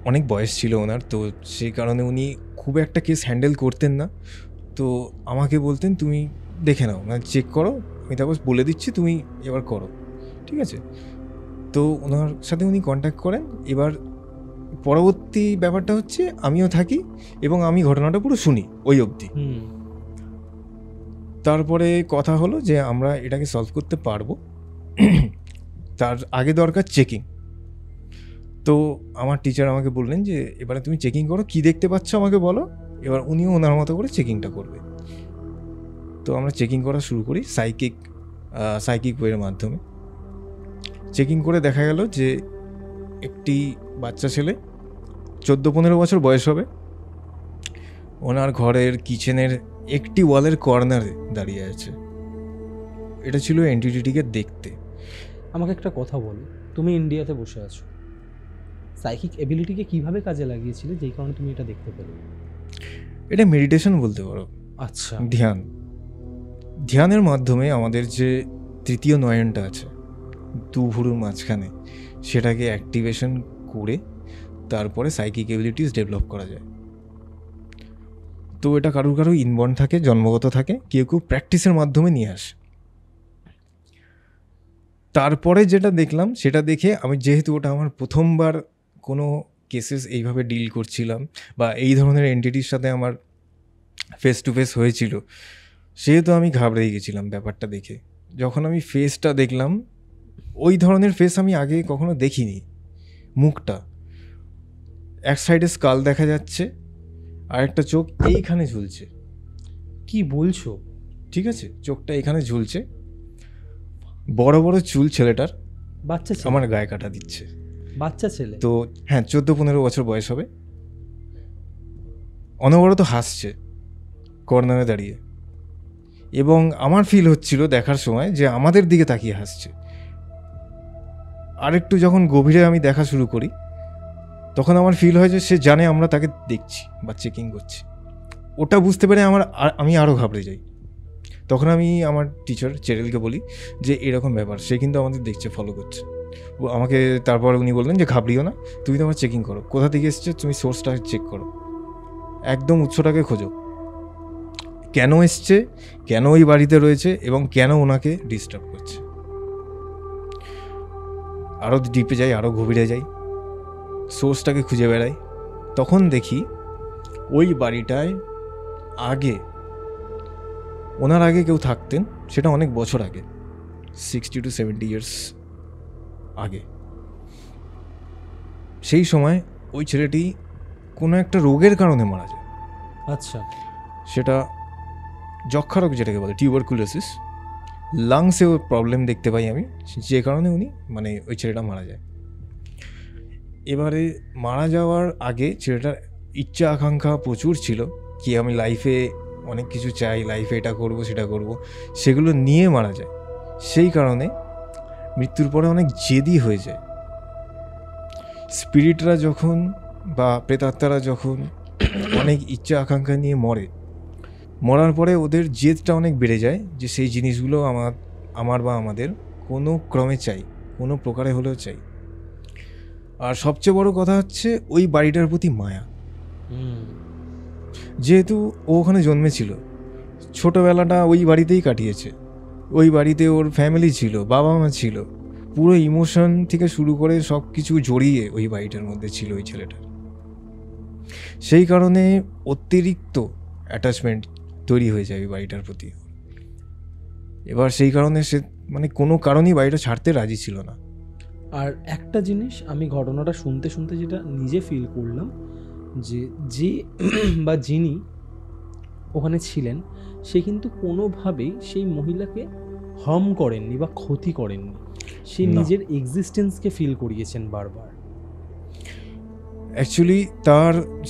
অনেক বয়স ছিল ওনার, তো সেই কারণে উনি খুব একটা কেস হ্যান্ডেল করতেন না। তো আমাকে বলতেন তুমি দেখে নাও, মানে চেক করো, আমি তারপর বলে দিচ্ছি, তুমি এবার করো, ঠিক আছে। তো ওনার সাথে উনি কন্ট্যাক্ট করেন। এবার পরবর্তী ব্যাপারটা হচ্ছে আমিও থাকি এবং আমি ঘটনাটা পুরো শুনি ওই অবধি। তারপরে কথা হলো যে আমরা এটাকে সলভ করতে পারবো, তার আগে দরকার চেকিং। তো আমার টিচার আমাকে বললেন যে এবারে তুমি চেকিং করো, কী দেখতে পাচ্ছ আমাকে বলো। এবার উনিও ওনার মতো করে চেকিংটা করবে। তো আমরা চেকিং করা শুরু করি সাইকিক ওয়ের মাধ্যমে। চেকিং করে দেখা গেল যে একটি বাচ্চা ছেলে 14-15 বছর বয়স হবে, ওনার ঘরের কিচেনের একটি ওয়ালের কর্নারে দাঁড়িয়ে আছে। এটা ছিল এন্টিটিটিকে দেখতে। আমাকে একটা কথা বলো, তুমি ইন্ডিয়াতে বসে আছো, সাইকিক এবিলিটিকে কিভাবে কাজে লাগিয়েছিলে যেই কারণে তুমি এটা দেখতে পেলে? এটা মেডিটেশন বলতে পারো। আচ্ছা, ধ্যানের মাধ্যমে আমাদের যে তৃতীয় নয়নটা আছে দু ভুরুর মাঝখানে, সেটাকে অ্যাক্টিভেশন করে তারপরে সাইকিক এবিলিটিস ডেভেলপ করা যায়। তো এটা কারুর কারো ইনবর্ন থাকে, জন্মগত থাকে, কেউ কেউ প্র্যাকটিসের মাধ্যমে নিয়ে আসে। তারপরে যেটা দেখলাম সেটা দেখে আমি, যেহেতু ওটা আমার প্রথমবার কোনো কেসেস এইভাবে ডিল করছিলাম বা এই ধরনের এন্টিটির সাথে আমার ফেস টু ফেস হয়েছিল, সেহেতু আমি ঘাবড়ে গেছিলাম ব্যাপারটা দেখে। যখন আমি ফেসটা দেখলাম, ওই ধরনের ফেস আমি আগে কখনো দেখিনি। মুখটা এক সাইডে স্কাল দেখা যাচ্ছে, আর একটা চোখ এইখানে ঝুলছে। কি বলছো? ঠিক আছে, চোখটা এখানে ঝুলছে, বড় বড় চুল ছেলেটার, বাচ্চা ছেলে? আমার গায়ে কাটা দিচ্ছে। বাচ্চা ছেলে? তো হ্যাঁ, 14-15 বছর বয়স হবে। অনবরত হাসছে কর্নারে দাঁড়িয়ে, এবং আমার ফিল হচ্ছিল দেখার সময় যে আমাদের দিকে তাকিয়ে হাসছে। আরেকটু যখন গভীরে আমি দেখা শুরু করি, তখন আমার ফিল হয় যে সে জানে আমরা তাকে দেখছি বা চেকিং করছি। ওটা বুঝতে পেরে আমি আরও ঘাবড়ে যাই। তখন আমি আমার টিচার চেরেলকে বলি যে এরকম ব্যাপার, সে কিন্তু আমাদের দেখছে, ফলো করছে। ও আমাকে তারপর উনি বললেন যে ঘাবড়িও না, তুমি তোমার চেকিং করো, কোথা থেকে এসছে তুমি সোর্সটা চেক করো, একদম উৎসটাকে খোঁজো, কেন এসছে, কেন ওই বাড়িতে রয়েছে এবং কেন ওনাকে ডিস্টার্ব করছে। আরও ডিপে যাই, আরও গভীরে যাই, সোর্সটাকে খুঁজে বেড়াই। তখন দেখি ওই বাড়িটায় ওনার আগে কেউ থাকতেন, সেটা অনেক বছর আগে, 60 to 70 ইয়ার্স আগে। সেই সময় ওই ছেলেটি কোনো একটা রোগের কারণে মারা যায়। আচ্ছা, সেটা যক্ষা রোগ, যেটাকে বলে টিউবারকুলোসিস। লাংসেও প্রবলেম দেখতে পাই আমি, যে কারণে ওই ছেলেটা মারা যায়। এবারে মারা যাওয়ার আগে ছেলেটার ইচ্ছা আকাঙ্ক্ষা প্রচুর ছিল, কি আমি লাইফে অনেক কিছু চাই, লাইফে এটা করব সেটা করব, সেগুলো নিয়ে মারা যায়। সেই কারণে মৃত্যুর পরে অনেক জেদি হয়ে যায়। স্পিরিটরা যখন বা প্রেতাত্মারা যখন অনেক ইচ্ছা আকাঙ্ক্ষা নিয়ে মরার পরে ওদের জেদটা অনেক বেড়ে যায় যে সেই জিনিসগুলো আমার বা আমাদের কোনো ক্রমে চাই, কোনো প্রকারে হলেও চাই। আর সবচেয়ে বড় কথা হচ্ছে ওই বাড়িটার প্রতি মায়া। যেহেতু ও ওখানে জন্মেছিল, ছোটোবেলাটা ওই বাড়িতেই কাটিয়েছে, ওই বাড়িতে ওর ফ্যামিলি ছিল, বাবা মা ছিল, পুরো ইমোশন থেকে শুরু করে সব কিছু জড়িয়ে ওই বাড়িটার মধ্যে ছিল ওই ছেলেটার। সেই কারণে অতিরিক্ত অ্যাটাচমেন্ট তৈরি হয়ে যায় ওই বাড়িটার প্রতি। এবার সেই কারণে সে কোনো কারণেই বাড়িটা ছাড়তে রাজি ছিল না। আর একটা জিনিস আমি ঘটনাটা শুনতে শুনতে যেটা নিজে ফিল করলাম, যে বা যিনি ওখানে ছিলেন, সে কিন্তু কোনোভাবেই সেই মহিলাকে হার্ম করেননি বা ক্ষতি করেননি, সে নিজের এক্সিস্টেন্সকে ফিল করিয়েছেন বারবার। অ্যাকচুয়ালি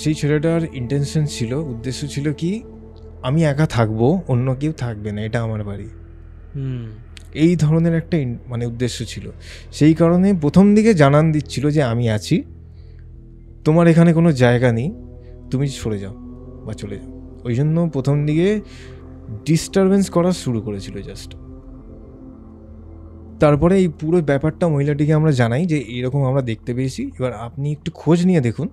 সেই ছেলেটার ইন্টেনশন ছিল, উদ্দেশ্য ছিল কি, আমি একা থাকবো, অন্য কেউ থাকবে না, এটা আমার বাড়ি, এই ধরনের একটা উদ্দেশ্য ছিল। সেই কারণে প্রথম দিকে জানান দিচ্ছিল যে আমি আছি, তোমার এখানে কোনো জায়গা নেই, তুমি সরে যাও বা চলে যাও। ওই জন্য প্রথম দিকে ডিস্টারবেন্স করা শুরু করেছিল জাস্ট। তারপরে এই পুরো ব্যাপারটা মহিলাটিকে আমরা জানাই যে এরকম আমরা দেখতে পেয়েছি, এবার আপনি একটু খোঁজ নিয়ে দেখুন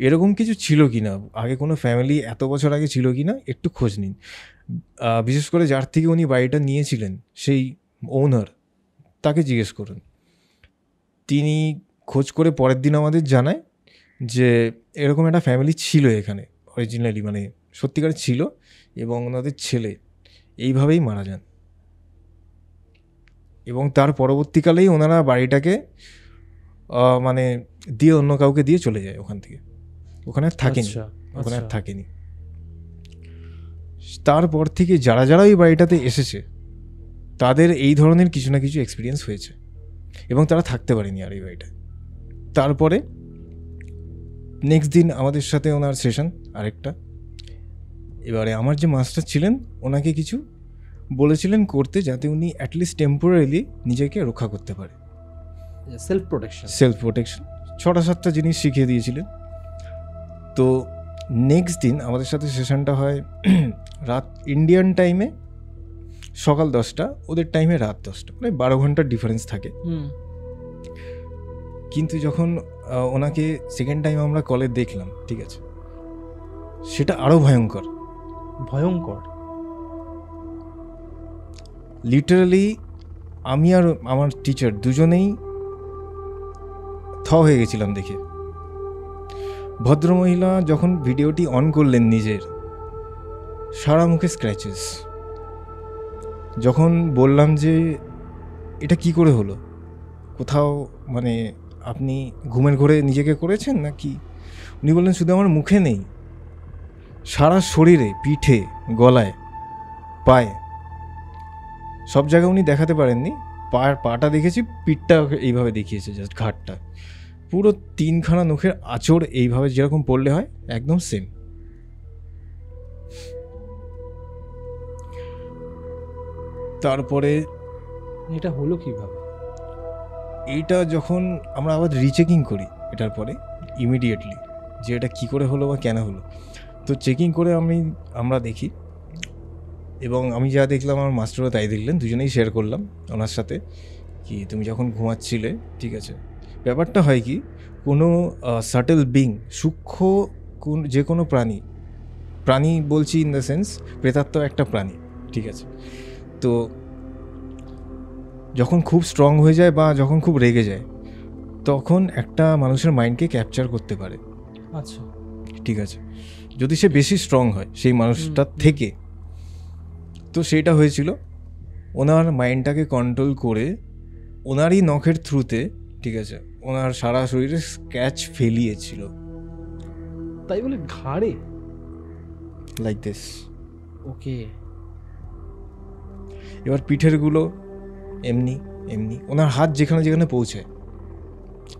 এরকম কিছু ছিল কি না, আগে কোনো ফ্যামিলি এত বছর আগে ছিল কি না, একটু খোঁজ নিন। বিশেষ করে যার থেকে উনি বাড়িটা নিয়েছিলেন সেই ওনার, তাকে জিজ্ঞেস করুন। তিনি খোঁজ করে পরের দিন আমাদের জানায় যে এরকম একটা ফ্যামিলি ছিল এখানে অরিজিনালি, মানে সত্যিকার ছিল, এবং ওনাদের ছেলে এইভাবেই মারা যান। এবং তার পরবর্তীকালেই ওনারা বাড়িটাকে মানে দিয়ে অন্য কাউকে দিয়ে চলে যায় ওখান থেকে, ওখানে আর থাকেনি, ওখানে আর থাকেনি। তারপর থেকে যারা যারা ওই বাড়িটাতে এসেছে তাদের এই ধরনের কিছু না কিছু এক্সপিরিয়েন্স হয়েছে এবং তারা থাকতে পারেনি আর এই বাড়িটায়। তারপরে নেক্সট দিন আমাদের সাথে ওনার সেশন আরেকটা। এবারে আমার যে মাস্টার ছিলেন ওনাকে কিছু বলেছিলেন করতে, যাতে উনি অ্যাটলিস্ট টেম্পোরারিলি নিজেকে রক্ষা করতে পারে, সেলফ প্রোটেকশন 6-7টা জিনিস শিখিয়ে দিয়েছিলেন। তো নেক্সট দিন আমাদের সাথে সেশনটা হয় রাত ইন্ডিয়ান টাইমে সকাল 10টা, ওদের টাইমে রাত 10টা, মানে 12 ঘন্টার ডিফারেন্স থাকে। কিন্তু যখন ওনাকে সেকেন্ড টাইম আমরা কলে দেখলাম, ঠিক আছে, সেটা আরও ভয়ঙ্কর। লিটারালি আমি আর আমার টিচার দুজনেই হয়ে গেছিলাম দেখে। ভদ্রমহিলা যখন ভিডিওটি অন করলেন নিজের, সারা মুখে স্ক্র্যাচেস। যখন বললাম যে এটা কি করে হলো, কোথাও মানে আপনি ঘুমের ঘোরে নিজেকে করেছেন নাকি, উনি বললেন শুধু আমার মুখে নেই, সারা শরীরে, পিঠে, গলায়, পায়ে, সব জায়গায় উনি দেখাতে পারেননি। পাটা দেখেছি, পিঠটা এইভাবে দেখিয়েছে, জাস্ট ঘাটটা, পুরো 3খানা নখের আঁচড় এইভাবে যেরকম পড়লে হয় একদম সেম। তারপরে এটা হলো কিভাবে? এইটা যখন আমরা আবার রিচেকিং করি এটার পরে ইমিডিয়েটলি যে এটা কী করে হলো বা কেন হলো, তো চেকিং করে আমরা দেখি, এবং আমি যা দেখলাম আমার মাস্টারও তাই দেখলেন, দুজনেই শেয়ার করলাম ওনার সাথে, কি তুমি যখন ঘুমাচ্ছিলে, ঠিক আছে, ব্যাপারটা হয় কি, কোনো সাটেল বিং, সূক্ষ্ম যে কোনো প্রাণী বলছি ইন দ্য সেন্স প্রেতাত্ম একটা প্রাণী, ঠিক আছে, তো যখন খুব স্ট্রং হয়ে যায় বা যখন খুব রেগে যায় তখন একটা মানুষের মাইন্ডকে ক্যাপচার করতে পারে। আচ্ছা, ঠিক আছে, যদি সে বেশি স্ট্রং হয় সেই মানুষটার থেকে। তো সেইটা হয়েছিল, ওনার মাইন্ডটাকে কন্ট্রোল করে ওনারই নখের থ্রুতে, ঠিক আছে, ওনার সারা শরীরে স্ক্র্যাচ ফেলিয়েছিল। তাই বলে ঘাড়ে? Like this. ওকে। এবার পিঠেরগুলো এমনি এমনি, ওনার হাত যেখানে যেখানে পৌঁছায়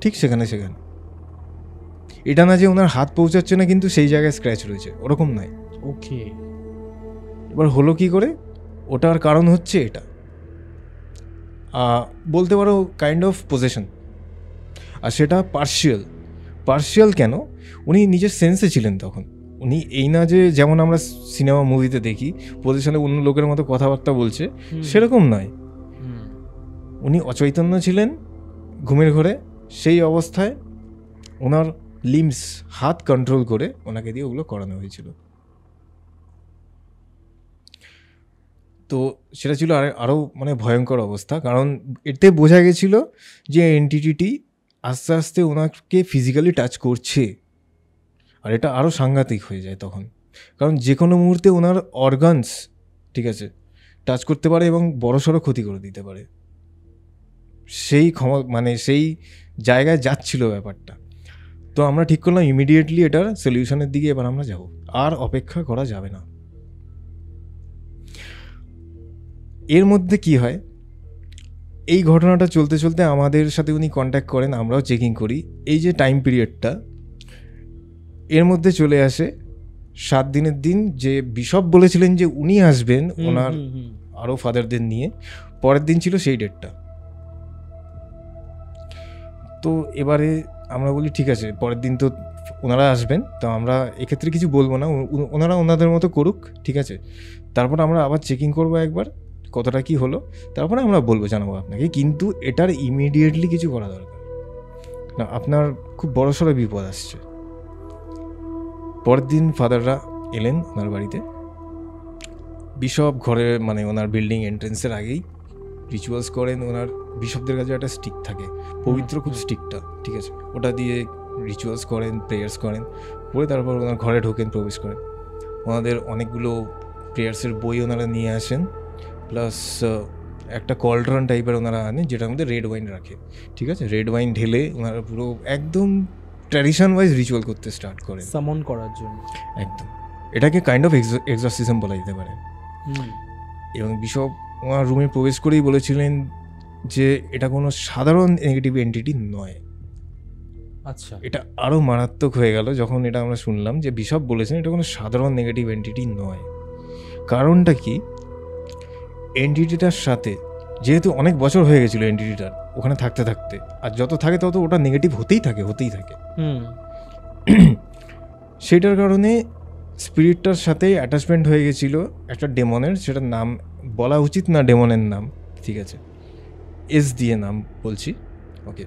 ঠিক সেখানে। এটা না যে ওনার হাত পৌঁছাচ্ছে না কিন্তু সেই জায়গায় স্ক্র্যাচ রয়েছে, ওরকম নয়। ওকে। এবার হলো কি করে, ওটার কারণ হচ্ছে এটা, বলতে পারো কাইন্ড অফ পজেশন, আর সেটা পার্শিয়াল কেন, উনি নিজের সেন্সে ছিলেন তখন। উনি এই না যে যেমন আমরা সিনেমা মুভিতে দেখি পজিশনে অন্য লোকের মতো কথাবার্তা বলছে, সেরকম নয়। উনি অচৈতন্য ছিলেন ঘুমের ঘোরে, সেই অবস্থায় ওনার লিমস, হাত কন্ট্রোল করে ওনাকে দিয়ে ওগুলো করানো হয়েছিল। তো সেটা ছিল আরও মানে ভয়ঙ্কর অবস্থা, কারণ এতে বোঝা গেছিল যে এন্টিটিটি আস্তে আস্তে ওনাকে ফিজিক্যালি টাচ করছে, আর এটা আরও সাংঘাতিক হয়ে যায় তখন, কারণ যে কোনো মুহূর্তে ওনার অর্গানস, ঠিক আছে, টাচ করতে পারে এবং বড়সড় ক্ষতি করে দিতে পারে। সেই সেই জায়গায় যাচ্ছিল ব্যাপারটা। তো আমরা ঠিক করলাম ইমিডিয়েটলি এটার সলিউশনের দিকে এবার আমরা যাব, আর অপেক্ষা করা যাবে না। এর মধ্যে কি হয়, এই ঘটনাটা চলতে চলতে আমাদের সাথে উনি কন্ট্যাক্ট করেন, আমরাও চেকিং করি। এই যে টাইম পিরিয়ডটা, এর মধ্যে চলে আসে 7 দিনের দিন, যে বিশপ বলেছিলেন যে উনি আসবেন ওনার আরও ফাদারদের নিয়ে, পরের দিন ছিল সেই ডেটটা। তো এবারে আমরা বলি ঠিক আছে, পরের দিন তো ওনারা আসবেন, তো আমরা এক্ষেত্রে কিছু বলবো না, ওনারা ওনাদের মতো করুক, ঠিক আছে। তারপর আমরা আবার চেকিং করবো একবার, কতটা কি হলো তারপরে আমরা বলবো, জানাবো আপনাকে। কিন্তু এটার ইমিডিয়েটলি কিছু করা দরকার না, আপনার খুব বড়সড় বিপদ আসছে। পরের দিন ফাদাররা এলেন ওনার বাড়িতে। বিশপ ঘরে মানে ওনার বিল্ডিং এন্ট্রেন্সের আগেই রিচুয়ালস করেন। ওনার বিশপদের কাছে একটা স্টিক থাকে, পবিত্র খুব স্টিকটা, ঠিক আছে, ওটা দিয়ে রিচুয়ালস করেন, প্রেয়ার্স করেন, করে তারপর ওনার ঘরে ঢোকেন, প্রবেশ করেন। ওনাদের অনেকগুলো প্রেয়ার্সের বই ওনারা নিয়ে আসেন, প্লাস একটা কলড্রন টাইপের ওনারা আনেন যেটার মধ্যে রেড ওয়াইন রাখে, ঠিক আছে। রেড ওয়াইন ঢেলে ওনারা পুরো একদম ট্র্যাডিশন ওয়াইজ রিচুয়াল করতে স্টার্ট করেন, সামন করার জন্য। একদম এটাকে কাইন্ড অফ এক্সরসিজম বলা যেতে পারে। এবং বিশপ ওনার রুমে প্রবেশ করেই বলেছিলেন যে এটা কোনো সাধারণ নেগেটিভ এন্টিটি নয়। আচ্ছা, এটা আরও মারাত্মক হয়ে গেল যখন এটা আমরা শুনলাম যে বিশপ বলেছেন এটা কোনো সাধারণ নেগেটিভ এন্টিটি নয়। কারণটা কি, এন্টিটিটার সাথে যেহেতু অনেক বছর হয়ে গেছিলো এন্টিটিটার ওখানে থাকতে থাকতে, আর যত থাকে তত ওটা নেগেটিভ হতেই থাকে। সেটার কারণে স্পিরিটটার সাথে অ্যাটাচমেন্ট হয়ে গেছিলো একটা ডেমনের, সেটার নাম বলা উচিত না, ডেমনের নাম, ঠিক আছে, এস দিয়ে নাম বলছি, ওকে।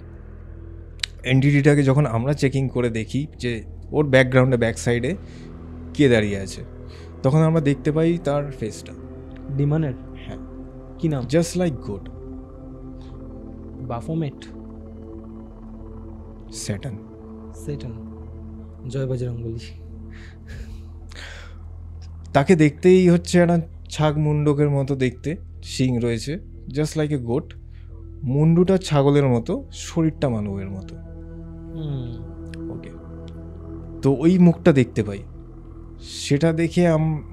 এন্টিটিটাকে যখন আমরা চেকিং করে দেখি যে ওর ব্যাকগ্রাউন্ডে ব্যাক সাইডে কে দাঁড়িয়ে আছে, তখন আমরা দেখতে পাই তার ফেসটা। ডিমনের? হ্যাঁ। কি নাম? Just like God. Baphomet? Saturn. জয় বজরংবলী। তাকে দেখতেই হচ্ছে একটা ছাগ মুন্ডকের মতো দেখতে, শিং রয়েছে, জাস্ট লাইক এ গোট। মুন্ডুটা ছাগলের মতো, শরীরটা মানবের মতো, ওকে। তো ওই মুখটা দেখতে পাই, সেটা দেখে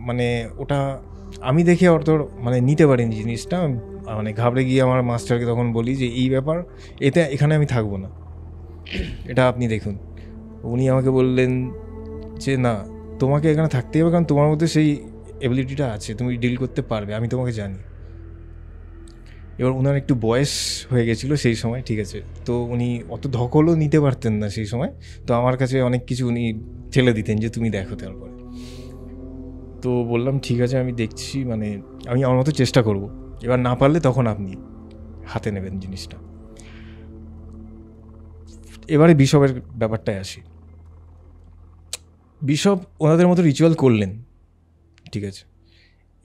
মানে ওটা আমি দেখে অত মানে নিতে পারিনি জিনিসটা, মানে ঘাবড়ে গিয়ে আমার মাস্টারকে তখন বলি যে এই ব্যাপার, এখানে আমি থাকবো না, এটা আপনি দেখুন। উনি আমাকে বললেন যে না, তোমাকে এখানে থাকতেই হবে, কারণ তোমার মধ্যে সেই এবিলিটিটা আছে, তুমি ডিল করতে পারবে, আমি তোমাকে জানি। এবার ওনার একটু বয়স হয়ে গেছিলো সেই সময়, ঠিক আছে, তো উনি অত ধকলও নিতে পারতেন না সেই সময়, তো আমার কাছে অনেক কিছু উনি ঠেলে দিতেন যে তুমি দেখো তারপরে। তো বললাম ঠিক আছে আমি দেখছি, মানে আমি আমার মতো চেষ্টা করব, এবার না পারলে তখন আপনি হাতে নেবেন জিনিসটা। এবারে বিশপের ব্যাপারটায় আসি। বিশপ ওনাদের মতো রিচুয়াল করলেন, ঠিক আছে।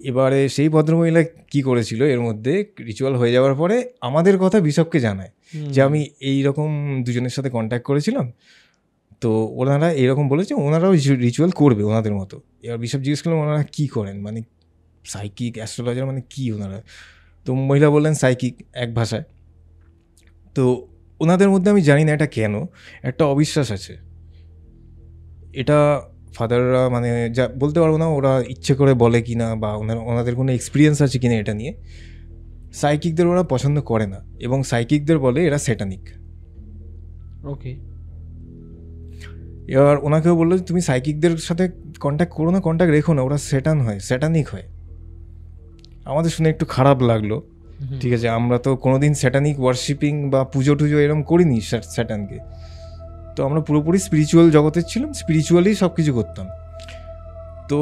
এবারে সেই ভদ্রমহিলা কি করেছিল, এর মধ্যে রিচুয়াল হয়ে যাওয়ার পরে আমাদের কথা বিশপকে জানায় যে আমি এইরকম দুজনের সাথে কন্ট্যাক্ট করেছিলাম, তো ওনারা এইরকম বলেছে, ওনারাও রিচুয়াল করবে ওনাদের মতো। এবার বিশপ জিজ্ঞেস করলাম ওনারা কী করেন, মানে সাইকিক, অ্যাস্ট্রোলজার মানে কি ওনারা? তো মহিলা বললেন সাইকিক, এক ভাষায়। তো ওনাদের মধ্যে আমি জানি না এটা কেন একটা অবিশ্বাস আছে, এটা ফাদাররা মানে যা বলতে পারবো না ওরা ইচ্ছে করে বলে কি না, বা ওনাদের কোনো এক্সপিরিয়েন্স আছে কিনা এটা নিয়ে। সাইকিকদের ওরা পছন্দ করে না, এবং সাইকিকদের বলে এরা স্যাটানিক, ওকে। এবার ওনাকেও বললো তুমি সাইকিকদের সাথে কন্ট্যাক্ট করো না, কন্ট্যাক্ট রেখো না, ওরা স্যাটানিক হয়। আমাদের শুনে একটু খারাপ লাগলো, ঠিক আছে, আমরা তো কোনোদিন স্যাটানিক ওয়ার্শিপিং বা পুজো টুজো এরকম করিনি স্যাটানকে, তো আমরা পুরোপুরি স্পিরিচুয়াল জগতের ছিলাম, স্পিরিচুয়ালি সব কিছু করতাম। তো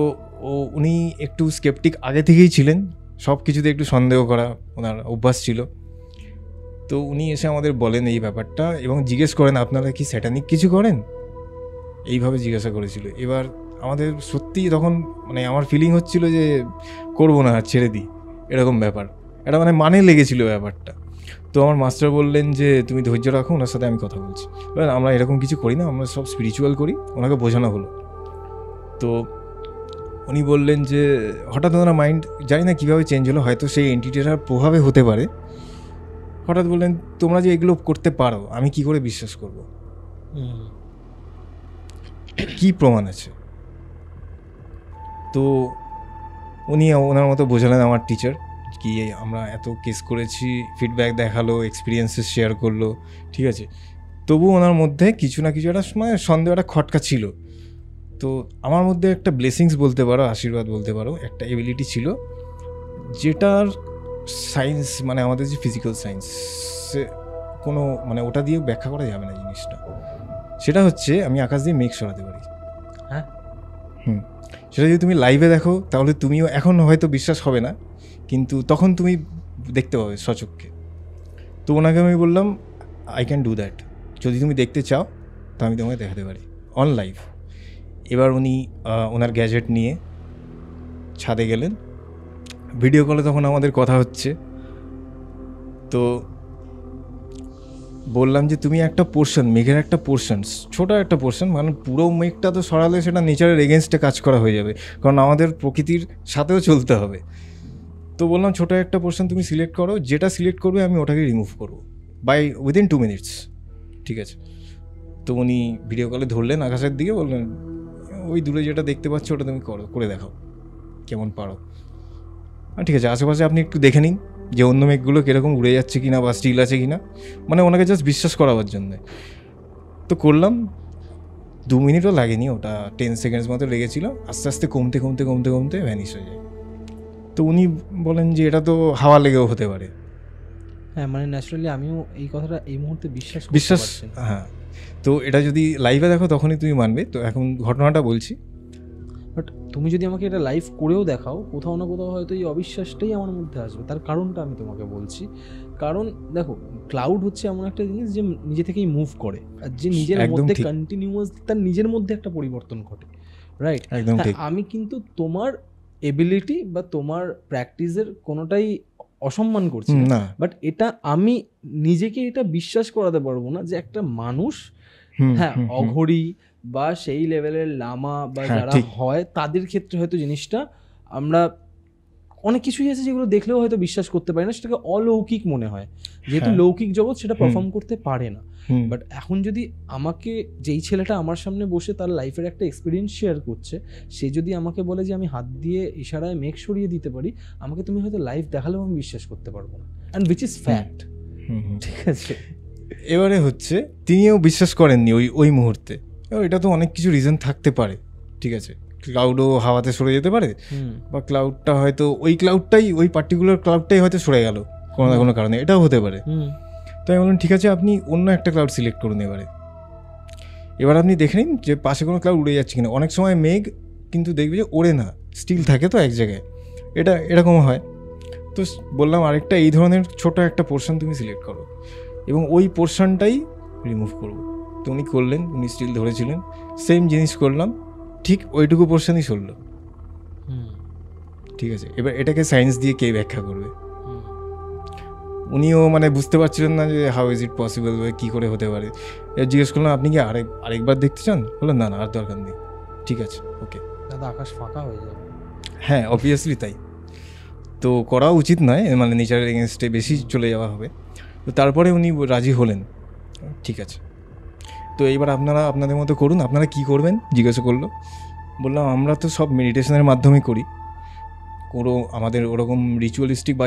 উনি একটু স্কেপটিক আগে থেকেই ছিলেন, সব কিছুতে একটু সন্দেহ করা ওনার অভ্যাস ছিল। তো উনি এসে আমাদের বলেন এই ব্যাপারটা, এবং জিজ্ঞেস করেন আপনারা কি স্যাটানিক কিছু করেন, এইভাবে জিজ্ঞাসা করেছিল। এবার আমাদের সত্যি তখন মানে আমার ফিলিং হচ্ছিল যে করবো না, ছেড়ে দিই, এরকম ব্যাপার, এটা মানে লেগেছিল ব্যাপারটা। তো আমার মাস্টার বললেন যে তুমি ধৈর্য রাখো, ওনার সাথে আমি কথা বলছি। আমরা এরকম কিছু করি না, আমরা সব স্পিরিচুয়াল করি, ওনাকে বোঝানো হলো। তো উনি বললেন যে হঠাৎ ওনার মাইন্ড জানি না কীভাবে চেঞ্জ হলো, হয়তো সেই এন্টিটিটার প্রভাবে হতে পারে, হঠাৎ বললেন তোমরা যে এগুলো করতে পারো আমি কি করে বিশ্বাস করব, কি প্রমাণ আছে? তো উনি ওনার মতো বোঝালেন, আমার টিচার, কি আমরা এত কেস করেছি, ফিডব্যাক দেখালো, এক্সপিরিয়েন্সেস শেয়ার করলো, ঠিক আছে। তবু ওনার মধ্যে কিছু না কিছু একটা মানে সন্দেহ, একটা খটকা ছিল। তো আমার মধ্যে একটা ব্লেসিংস বলতে পারো, আশীর্বাদ বলতে পারো, একটা এবিলিটি ছিল যেটার সায়েন্স মানে আমাদের যে ফিজিক্যাল সায়েন্স কোনো মানে ওটা দিয়ে ব্যাখ্যা করা যাবে না জিনিসটা। সেটা হচ্ছে আমি আকাশ দিয়ে মেঘ সরাতে পারি। হ্যাঁ, সেটা যদি তুমি লাইভে দেখো তাহলে তুমিও এখন হয়তো বিশ্বাস হবে না, কিন্তু তখন তুমি দেখতে পাবে সচক্ষে। তো ওনাকে আমি বললাম আই ক্যান ডু দ্যাট, যদি তুমি দেখতে চাও তো আমি তোমাকে দেখাতে পারি অন লাইভ। এবার উনি ওনার গ্যাজেট নিয়ে ছাদে গেলেন, ভিডিও কলে তখন আমাদের কথা হচ্ছে। তো বললাম যে তুমি একটা পোর্শন, মেঘের একটা পোর্শন, ছোটো একটা পোর্শন, মানে পুরো মেঘটা তো সরালে সেটা নেচারের এগেনস্টে কাজ করা হয়ে যাবে, কারণ আমাদের প্রকৃতির সাথেও চলতে হবে। তো বললাম ছোটো একটা পোর্শন তুমি সিলেক্ট করো, যেটা সিলেক্ট করবে আমি ওটাকে রিমুভ করবো বাই উইদিন 2 মিনিটস, ঠিক আছে? তো উনি ভিডিও কলে ধরলেন আকাশের দিকে, বললেন ওই দূরে যেটা দেখতে পাচ্ছ ওটা তুমি করে দেখাও কেমন পারো। ঠিক আছে, আশেপাশে আপনি একটু দেখে নিন যে অন্য মেঘগুলো কীরকম উড়ে যাচ্ছে কিনা বা স্টিল আছে কিনা, মানে ওনাকে জাস্ট বিশ্বাস করাবার জন্যে। তো করলাম, 2 মিনিটও লাগেনি, ওটা 10 সেকেন্ডস মতো লেগেছিল, আস্তে আস্তে কমতে কমতে কমতে কমতে ভ্যানিশ হয়ে যায়। তো উনি বলেন যে এটা তো হাওয়া লেগেও হতে পারে। হ্যাঁ, মানে ন্যাচারালি আমিও এই কথাটা এই মুহূর্তে বিশ্বাস পারছি না। হ্যাঁ, তো এটা যদি লাইভে দেখো তখনই তুমি মানবে। তো এখন ঘটনাটা বলছি। বাট তুমি যদি আমাকে এটা লাইভ করেও দেখাও, কোথাও না কোথাও হয়তো এই অবিশ্বাসটাই আমার মধ্যে আসবে। তার কারণটা আমি তোমাকে বলছি। কারণ দেখো, ক্লাউড হচ্ছে এমন একটা জিনিস যে নিজে থেকেই মুভ করে, আর যে নিজের মধ্যে কন্টিনিউয়াস তার নিজের মধ্যে একটা পরিবর্তন ঘটে, রাইট? একদম ঠিক। আমি কিন্তু তোমার এবিলিটি বা তোমার প্র্যাকটিসের কোনোটাই অসম্মান করছি না, বাট এটা আমি নিজেকে এটা বিশ্বাস করাতে পারবো না যে একটা মানুষ, হ্যাঁ, অঘড়ি বা সেই লেভেলের লামা বা যারা হয় তাদের ক্ষেত্রে হয়তো জিনিসটা আমরা অনেক কিছুই আছে যেগুলো দেখলেও হয়তো বিশ্বাস করতে পারি না, সেটাকে অলৌকিক মনে হয়, যেহেতু লৌকিক জগৎ সেটা পারফর্ম করতে পারে না। বাট এখন যদি আমাকে, যেই ছেলেটা আমার সামনে বসে তার লাইফের একটা এক্সপিরিয়েন্স শেয়ার করছে, সে যদি আমাকে বলে যে আমি হাত দিয়ে ইশারায় মেঘ সরিয়ে দিতে পারি, আমাকে তুমি হয়তো লাইভ দেখালেও আমি বিশ্বাস করতে পারবো না, অ্যান্ড উইচ ইজ ফ্যাক্ট। ঠিক আছে, এবারে হচ্ছে তিনিও বিশ্বাস করেননি ওই মুহূর্তে। এটা তো অনেক কিছু রিজন থাকতে পারে, ঠিক আছে? ক্লাউডও হাওয়াতে সরে যেতে পারে, বা ক্লাউডটা হয়তো ওই পার্টিকুলার ক্লাউডটাই হয়তো সরে গেল কোনো না কোনো কারণে, এটাও হতে পারে। তো আমি বললাম ঠিক আছে, আপনি অন্য একটা ক্লাউড সিলেক্ট করুন। এবার আপনি দেখে নিন যে পাশে কোনো ক্লাউড উড়ে যাচ্ছে কিনা। অনেক সময় মেঘ কিন্তু দেখবে যে ওড়ে না, স্টিল থাকে তো এক জায়গায়, এরকম হয়। তো বললাম আরেকটা এই ধরনের ছোট একটা পোর্শন তুমি সিলেক্ট করো এবং ওই পোর্শনটাই রিমুভ করবো। তো উনি করলেন, উনি স্টিল ধরেছিলেন, সেম জিনিস করলাম, ঠিক ওইটুকু পোর্শনই সরল। ঠিক আছে, এবার এটাকে সায়েন্স দিয়ে কে ব্যাখ্যা করবে? উনিও মানে বুঝতে পারছিলেন না যে হাউ ইজ ইট পসিবল, কী করে হতে পারে। জিজ্ঞেস করলাম আপনি কি আরেকবার দেখতে চান? বললেন না আর দরকার নেই। ঠিক আছে, ওকে। দাদা আকাশ ফাঁকা হয়ে যাবে। হ্যাঁ, অবভিয়াসলি তাই তো করা উচিত নয়, মানে নেচারের এগেনস্টে বেশি চলে যাওয়া হবে। তো তারপরে উনি রাজি হলেন, ঠিক আছে। তো এইবার আপনারা আপনাদের মতো করুন, আপনারা কি করবেন জিজ্ঞাসা করলো। বললাম আমরা তো সব মেডিটেশনের মাধ্যমে করি, কোনো আমাদের ওরকম রিচুয়ালিস্টিক বা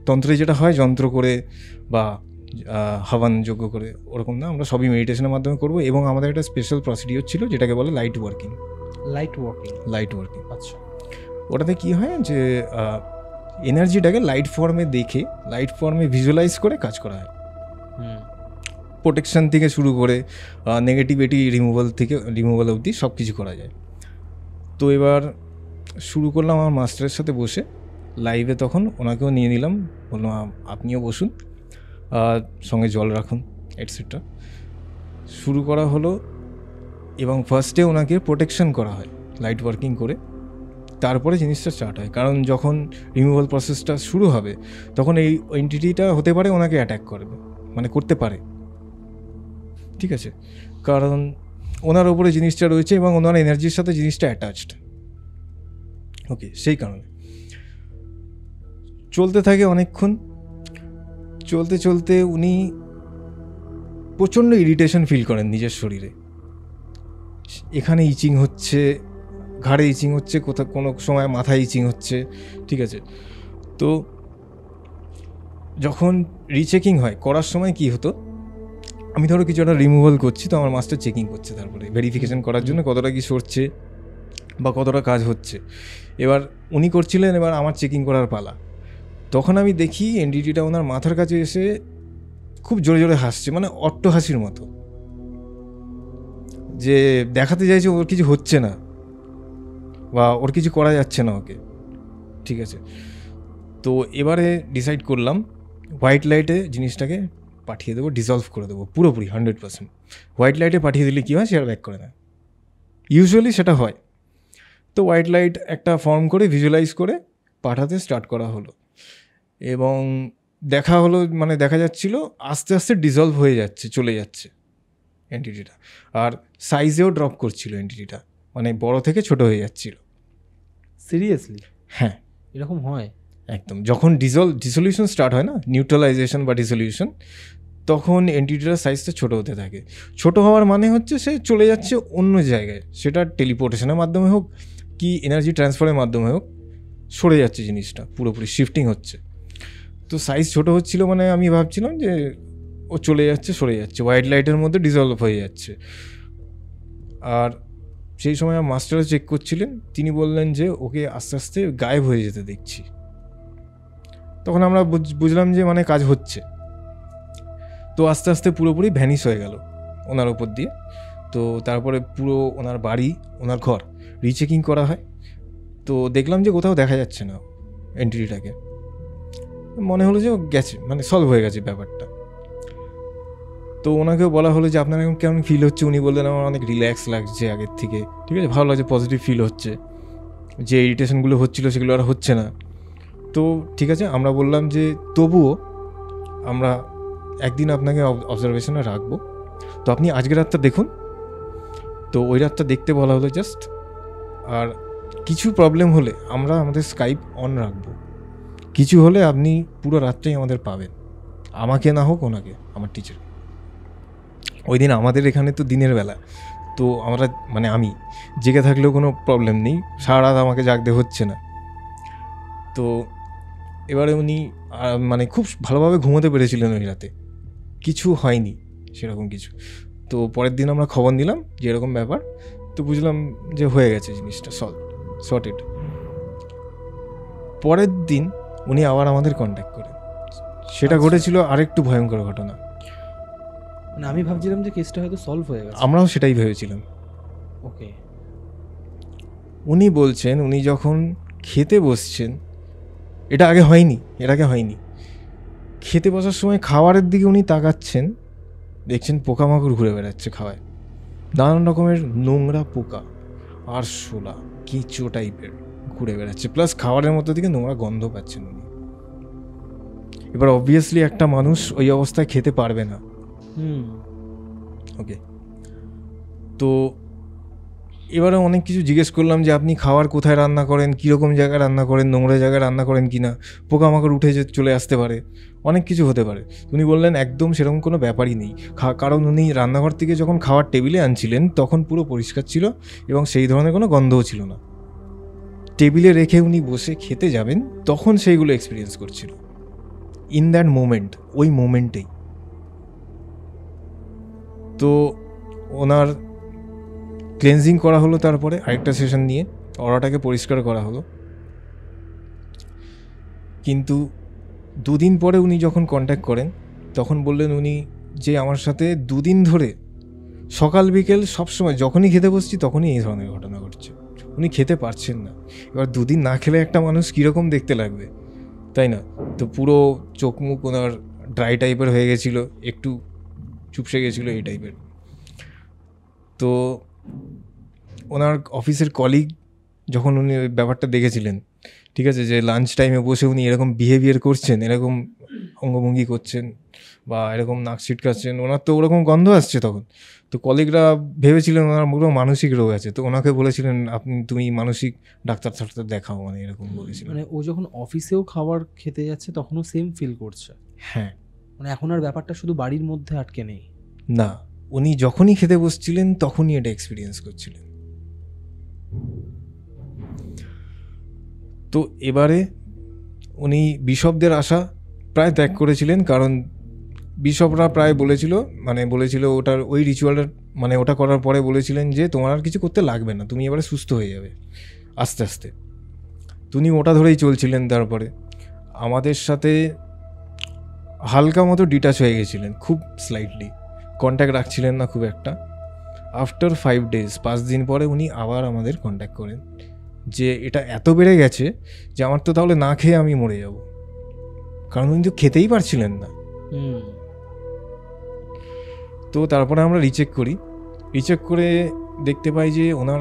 তন্ত্রে যেটা হয় যন্ত্র করে বা হাওয়ান যোগ্য করে ওরকম না, আমরা সবই মেডিটেশনের মাধ্যমে করব। এবং আমাদের একটা স্পেশাল প্রসিডিওর ছিল যেটাকে বলে লাইট ওয়ার্কিং। আচ্ছা, ওটাতে কি হয় যে এনার্জিটাকে লাইট ফর্মে দেখে, লাইট ফর্মে ভিজুয়ালাইজ করে কাজ করা হয়। প্রোটেকশন থেকে শুরু করে নেগেটিভিটি রিমুভাল অবধি সব কিছু করা যায়। তো এবার শুরু করলাম আমার মাস্টারের সাথে বসে লাইভে। তখন ওনাকেও নিয়ে নিলাম, বললাম আপনিও বসুন, সঙ্গে জল রাখুন, এটসেট্রা। শুরু করা হলো এবং ফার্স্টে ওনাকে প্রোটেকশন করা হয় লাইট ওয়ার্কিং করে, তারপরে জিনিসটা স্টার্ট হয়। কারণ যখন রিমুভাল প্রসেসটা শুরু হবে তখন এই এন্টিটিটা হতে পারে ওনাকে অ্যাট্যাক করবে, মানে করতে পারে, ঠিক আছে? কারণ ওনার ওপরে জিনিসটা রয়েছে এবং ওনার এনার্জির সাথে জিনিসটা অ্যাটাচড। ওকে, সেই কারণে চলতে থাকে অনেকক্ষণ। চলতে চলতে উনি প্রচণ্ড ইরিটেশন ফিল করেন নিজের শরীরে। এখানে ইচিং হচ্ছে, ঘাড়ে ইচিং হচ্ছে, কোনো সময় মাথায় ইচিং হচ্ছে, ঠিক আছে? তো যখন রিচেকিং হয়, করার সময় কি হতো, আমি ধরো কিছু একটা রিমুভাল করছি, তো আমার মাস্টার চেকিং করছে, তারপরে ভেরিফিকেশন করার জন্য কতটা কি সরছে বা কতটা কাজ হচ্ছে। এবার উনি করছিলেন, এবার আমার চেকিং করার পালা। তখন আমি দেখি এনডিটিটা ওনার মাথার কাছে এসে খুব জোরে জোরে হাসছে, মানে অট্ট হাসির মতো, যে দেখাতে চাইছে ওর কিছু হচ্ছে না। বা ওর কিছু করা যাচ্ছে না ওকে, ঠিক আছে। তো এবারে ডিসাইড করলাম হোয়াইট লাইটে জিনিসটাকে পাঠিয়ে দেবো, ডিসলভ করে দেবো পুরোপুরি 100%। হোয়াইট লাইটে পাঠিয়ে দিলে কী হয়, সে আর ব্যাক করে না, ইউজুয়ালি সেটা হয়। তো হোয়াইট লাইট একটা ফর্ম করে ভিজুয়ালাইজ করে পাঠাতে স্টার্ট করা হলো, এবং দেখা হলো মানে দেখা যাচ্ছিল আস্তে আস্তে ডিসলভ হয়ে যাচ্ছে, চলে যাচ্ছে এন্টিটিটা, আর সাইজেও ড্রপ করছিল এন্টিটিটা, মানে বড় থেকে ছোট হয়ে যাচ্ছিল। সিরিয়াসলি? হ্যাঁ, এরকম হয়? একদম। যখন ডিসলিউশন স্টার্ট হয় না, নিউট্রালাইজেশন বা ডিসলিউশন, তখন এন্টিটিটার সাইজটা ছোট হতে থাকে। ছোট হওয়ার মানে হচ্ছে সে চলে যাচ্ছে অন্য জায়গায়, সেটা টেলিপোর্টেশনের মাধ্যমে হোক কি এনার্জি ট্রান্সফারের মাধ্যমে হোক, সরে যাচ্ছে জিনিসটা, পুরোপুরি শিফটিং হচ্ছে। তো সাইজ ছোট হচ্ছিল মানে আমি ভাবছিলাম যে ও চলে যাচ্ছে, সরে যাচ্ছে, হোয়াইট লাইটের মধ্যে ডিসলভ হয়ে যাচ্ছে। আর সেই সময় মাস্টারও চেক করছিলেন, তিনি বললেন যে ওকে আস্তে আস্তে গায়েব হয়ে যেতে দেখছি। তখন আমরা বুঝলাম যে মানে কাজ হচ্ছে। তো আস্তে আস্তে পুরোপুরি ভ্যানিশ হয়ে গেল ওনার ওপর দিয়ে। তো তারপরে পুরো ওনার বাড়ি, ওনার ঘর রিচেকিং করা হয়। তো দেখলাম যে কোথাও দেখা যাচ্ছে না এন্টিটিটাকে। মনে হলো যে ও গেছে, মানে সলভ হয়ে গেছে ব্যাপারটা। তো ওনাকেও বলা হলো যে আপনার এখন কেমন ফিল হচ্ছে। উনি বললেন আমার অনেক রিল্যাক্স লাগছে আগের থেকে, ঠিক আছে, ভালো লাগছে, পজিটিভ ফিল হচ্ছে, যে ইরিটেশনগুলো হচ্ছিলো সেগুলো আর হচ্ছে না। তো ঠিক আছে, আমরা বললাম যে তবুও আমরা একদিন আপনাকে অবজারভেশনে রাখবো, তো আপনি আজকের রাতটা দেখুন। তো ওই রাতটা দেখতে বলা হলো জাস্ট। আর কিছু প্রবলেম হলে আমরা আমাদের স্কাইপ অন রাখবো, কিছু হলে আপনি পুরো রাতটাই আমাদের পাবেন, আমাকে না হোক ওনাকে, আমার টিচার। ওই দিন আমাদের এখানে তো দিনের বেলা, তো আমরা মানে আমি জেগে থাকলেও কোনো প্রবলেম নেই, সারা রাত আমাকে জাগতে হচ্ছে না। তো এবারে উনি মানে খুব ভালোভাবে ঘুমোতে পেরেছিলেন ওই রাতে, কিছু হয়নি সেরকম কিছু। তো পরের দিন আমরা খবর নিলাম যে এরকম ব্যাপার। তো বুঝলাম যে হয়ে গেছে জিনিসটা সর্টেড। পরের দিন উনি আবার আমাদের কন্ট্যাক্ট করেন। সেটা ঘটেছিল আরেকটু ভয়ঙ্কর ঘটনা। মানে আমি ভাবছিলাম যে কেসটা হয়তো সলভ হয়ে গেছে। আমরাও সেটাই ভেবেছিলাম। ওকে। উনি বলছেন উনি যখন খেতে বসছেন, এটা আগে হয়নি, এর আগে হয়নি, খেতে বসার সময় খাবারের দিকে উনি তাকাচ্ছেন, দেখছেন পোকামাকড় ঘুরে বেড়াচ্ছে খাওয়ায়, নানান রকমের নোংরা পোকা আর শোলা কেঁচো টাইপের ঘুরে বেড়াচ্ছে, প্লাস খাবারের মধ্যে দিকে নোংরা গন্ধ পাচ্ছেন উনি। এবার অবভিয়াসলি একটা মানুষ ওই অবস্থায় খেতে পারবে না। ওকে। তো এবারে অনেক কিছু জিজ্ঞেস করলাম যে আপনি খাবার কোথায় রান্না করেন, কীরকম জায়গায় রান্না করেন, নোংরা জায়গায় রান্না করেন কি না, পোকামাকড় উঠে চলে আসতে পারে, অনেক কিছু হতে পারে। উনি বললেন একদম সেরকম কোনো ব্যাপারই নেই, কারণ উনি রান্নাঘর থেকে যখন খাবার টেবিলে আনছিলেন তখন পুরো পরিষ্কার ছিল এবং সেই ধরনের কোনো গন্ধও ছিল না। টেবিলে রেখে উনি বসে খেতে যাবেন তখন সেইগুলো এক্সপিরিয়েন্স করছিল, ইন দ্যাট মোমেন্ট, ওই মোমেন্টেই। তো ওনার ক্লেনজিং করা হলো, তারপরে আরেকটা সেশন নিয়ে অরাটাকে পরিষ্কার করা হলো। কিন্তু 2 দিন পরে উনি যখন কন্ট্যাক্ট করেন তখন বললেন উনি যে আমার সাথে 2 দিন ধরে সকাল বিকেল সবসময় যখনই খেতে বসছি তখনই এই ধরনের ঘটনা ঘটছে, উনি খেতে পারছেন না। এবার 2 দিন না খেলে একটা মানুষ কীরকম দেখতে লাগবে, তাই না? তো পুরো চোখ মুখ ওনার ড্রাই টাইপের হয়ে গেছিলো, একটু চুপসে গেছিলো এই টাইপের। তো ওনার অফিসের কলিগ যখন উনি ওই ব্যাপারটা দেখেছিলেন, ঠিক আছে, যে লাঞ্চ টাইমে বসে উনি এরকম বিহেভিয়ার করছেন, এরকম অঙ্গভঙ্গি করছেন বা এরকম নাক ছিটকাচ্ছেন, ওনার তো ওরকম গন্ধ আসছে তখন। তো কলিগরা ভেবেছিলেন ওনার পুরো মানসিক রোগ আছে, তো ওনাকে বলেছিলেন তুমি মানসিক ডাক্তার দেখাও, মানে এরকম বলেছিলেন। মানে ও যখন অফিসেও খাবার খেতে যাচ্ছে তখনও সেম ফিল করছে? হ্যাঁ। মানে এখন আর ব্যাপারটা শুধু বাড়ির মধ্যে আটকে নেই? না, উনি যখনই খেতে বসছিলেন তখনই এটা এক্সপিরিয়েন্স করছিলেন। তো এবারে উনি বিশপদের আশা প্রায় ত্যাগ করেছিলেন, কারণ বিশপরা প্রায় বলেছিল ওটার ওই রিচুয়ালটা, মানে ওটা করার পরে বলেছিলেন যে তোমার আর কিছু করতে লাগবে না, তুমি এবারে সুস্থ হয়ে যাবে আস্তে আস্তে। উনি ওটা ধরেই চলছিলেন। তারপরে আমাদের সাথে হালকা মতো ডিটাচ হয়ে গেছিলেন, খুব স্লাইটলি কন্ট্যাক্ট রাখছিলেন না খুব একটা। আফটার 5 days, 5 দিন পরে উনি আবার আমাদের কন্ট্যাক্ট করেন, যে এটা এত বেড়ে গেছে যে আমার তো তাহলে না খেয়ে আমি মরে যাব, কারণ উনি তো খেতেই পারছিলেন না। তো তারপরে আমরা রিচেক করে দেখতে পাই যে ওনার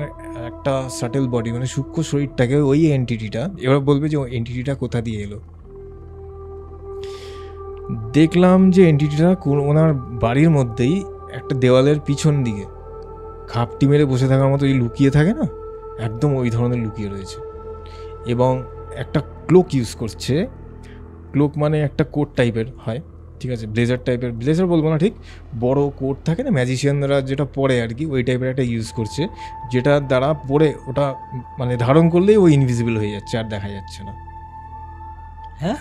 একটা সাটেল বডি, মানে সূক্ষ্ম শরীরটাকে ওই এন্টিটিটা, এবার বলবে যে এন্টিটিটা কোথা দিয়ে এলো। দেখলাম যে এন্টিটিটা ওনার বাড়ির মধ্যেই একটা দেওয়ালের পিছন দিকে খাপটি মেরে বসে থাকার মতো লুকিয়ে থাকে না, একদম ওই ধরনের লুকিয়ে রয়েছে। এবং একটা ক্লোক ইউজ করছে। ক্লোক মানে একটা কোট টাইপের হয়, ঠিক আছে, ব্লেজার টাইপের, ব্লেজার বলবো না, ঠিক বড় কোট থাকে না ম্যাজিশিয়ানরা যেটা পরে আর কি, ওই টাইপের একটা ইউজ করছে, যেটার দ্বারা পরে ওটা মানে ধারণ করলেই ও ইনভিজিবল হয়ে যাচ্ছে, আর দেখা যাচ্ছে না। হ্যাঁ,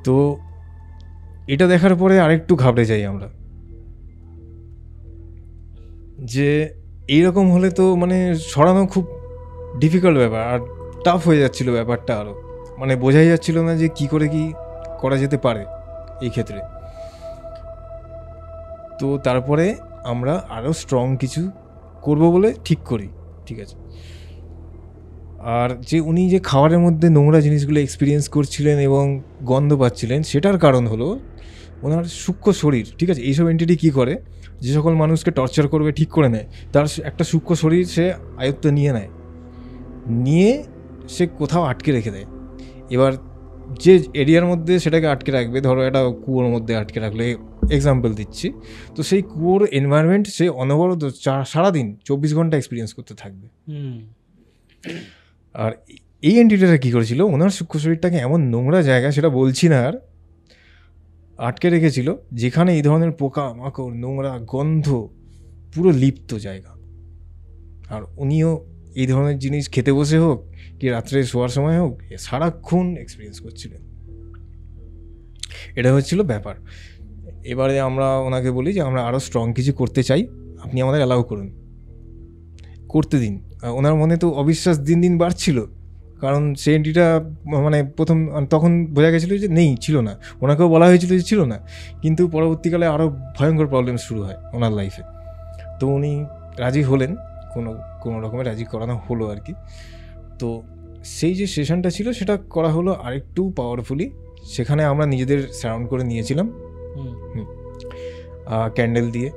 তো এটা দেখার পরে আরেকটু ঘাবড়ে যাই আমরা, যে এইরকম হলে তো মানে সরানো খুব ডিফিকাল্ট ব্যাপার, আর টাফ হয়ে যাচ্ছিল ব্যাপারটা আরও, মানে বোঝাই যাচ্ছিল না যে কি করে কি করা যেতে পারে এই ক্ষেত্রে। তো তারপরে আমরা আরও স্ট্রং কিছু করব বলে ঠিক করি, ঠিক আছে। আর যে উনি যে খাবারের মধ্যে নোংরা জিনিসগুলো এক্সপিরিয়েন্স করছিলেন এবং গন্ধ পাচ্ছিলেন, সেটার কারণ হলো ওনার সূক্ষ্ম শরীর, ঠিক আছে। এইসব এন্টিটি কী করে, যে সকল মানুষকে টর্চার করবে ঠিক করে নেয়, তার একটা সূক্ষ্ম শরীর সে আয়ত্ত নিয়ে সে কোথাও আটকে রেখে দেয়। এবার যে এরিয়ার মধ্যে সেটাকে আটকে রাখবে, ধরো একটা কুয়োর মধ্যে আটকে রাখলে, এক্সাম্পল দিচ্ছি, তো সেই কুয়োর এনভায়রনমেন্ট সে অনবরত সারাদিন 24 ঘন্টা এক্সপিরিয়েন্স করতে থাকবে। আর এই এন্টিটিটা কী করেছিল, ওনার সূক্ষ্ম শরীরটাকে এমন নোংরা জায়গা, সেটা বলছি না আর, আটকে রেখেছিল, যেখানে এই ধরনের পোকা মাকড়, নোংরা গন্ধ, পুরো লিপ্ত জায়গা। আর উনিও এই ধরনের জিনিস খেতে বসে হোক কি রাত্রে শোয়ার সময় হোক, সারাক্ষণ এক্সপিরিয়েন্স করছিলেন। এটা হচ্ছিল ব্যাপার। এবারে আমরা ওনাকে বলি যে আমরা আরও স্ট্রং কিছু করতে চাই, আপনি আমাদের অ্যালাউ করতে দিন। ওনার মনে তো অবিশ্বাস দিন দিন বাড়ছিল, কারণ সেই এন্টিটা মানে তখন বোঝা গেছিলো যে ছিল না, ওনাকেও বলা হয়েছিল যে ছিল না, কিন্তু পরবর্তীকালে আরও ভয়ঙ্কর প্রবলেম শুরু হয় ওনার লাইফে। তো উনি রাজি হলেন, কোনো রকমের রাজি করানো হলো আর কি। তো সেই যে সেশনটা ছিল সেটা করা হলো আরেকটু পাওয়ারফুলি। সেখানে আমরা নিজেদের সারাউন্ড করে নিয়েছিলাম ক্যান্ডেল দিয়ে,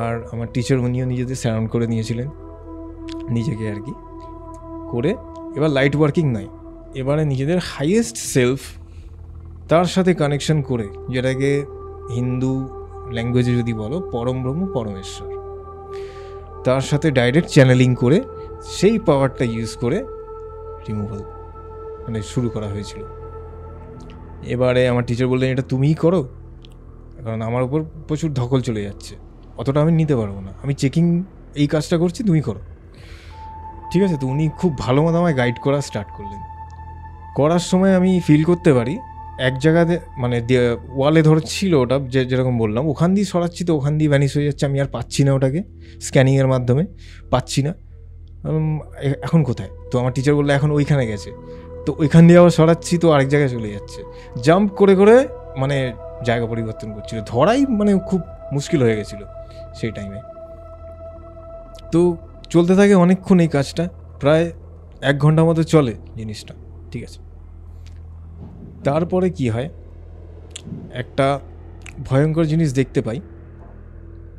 আর আমার টিচার উনিও নিজেদের সারাউন্ড করে নিয়েছিলেন নিজেকে আর কি করে। এবার লাইট ওয়ার্কিং নয়, এবারে নিজেদের হাইয়েস্ট সেলফ তার সাথে কানেকশন করে, যেটাকে হিন্দু ল্যাঙ্গুয়েজে যদি বলো পরম ব্রহ্ম পরমেশ্বর, তার সাথে ডাইরেক্ট চ্যানেলিং করে সেই পাওয়ারটা ইউজ করে রিমুভাল মানে শুরু করা হয়েছিল। এবারে আমার টিচার বললেন এটা তুমিই করো, কারণ আমার উপর প্রচুর ধকল চলে যাচ্ছে, অতটা আমি নিতে পারবো না, আমি চেকিং এই কাজটা করছি, তুমি করো, ঠিক আছে। তো উনি খুব ভালো মতো আমায় গাইড করা স্টার্ট করলেন। করার সময় আমি ফিল করতে পারি এক জায়গাতে মানে ওয়ালে ধরছিল ওটা, যেরকম বললাম, ওখান দিয়ে সরাচ্ছি তো ওখান দিয়ে ভ্যানিশ হয়ে যাচ্ছে, আমি আর পাচ্ছি না ওটাকে, স্ক্যানিংয়ের মাধ্যমে পাচ্ছি না, এখন কোথায়? তো আমার টিচার বললো এখন ওইখানে গেছে, তো ওইখান দিয়ে আবার সরাচ্ছি তো আরেক জায়গায় চলে যাচ্ছে, জাম্প করে করে মানে জায়গা পরিবর্তন করছিল, ধরাই মানে খুব মুশকিল হয়ে গেছিলো সেই টাইমে। তো চলতে থাকে অনেকক্ষণ এই কাজটা, প্রায় 1 ঘন্টা মতো চলে জিনিসটা, ঠিক আছে। তারপরে কি হয়, একটা ভয়ঙ্কর জিনিস দেখতে পাই,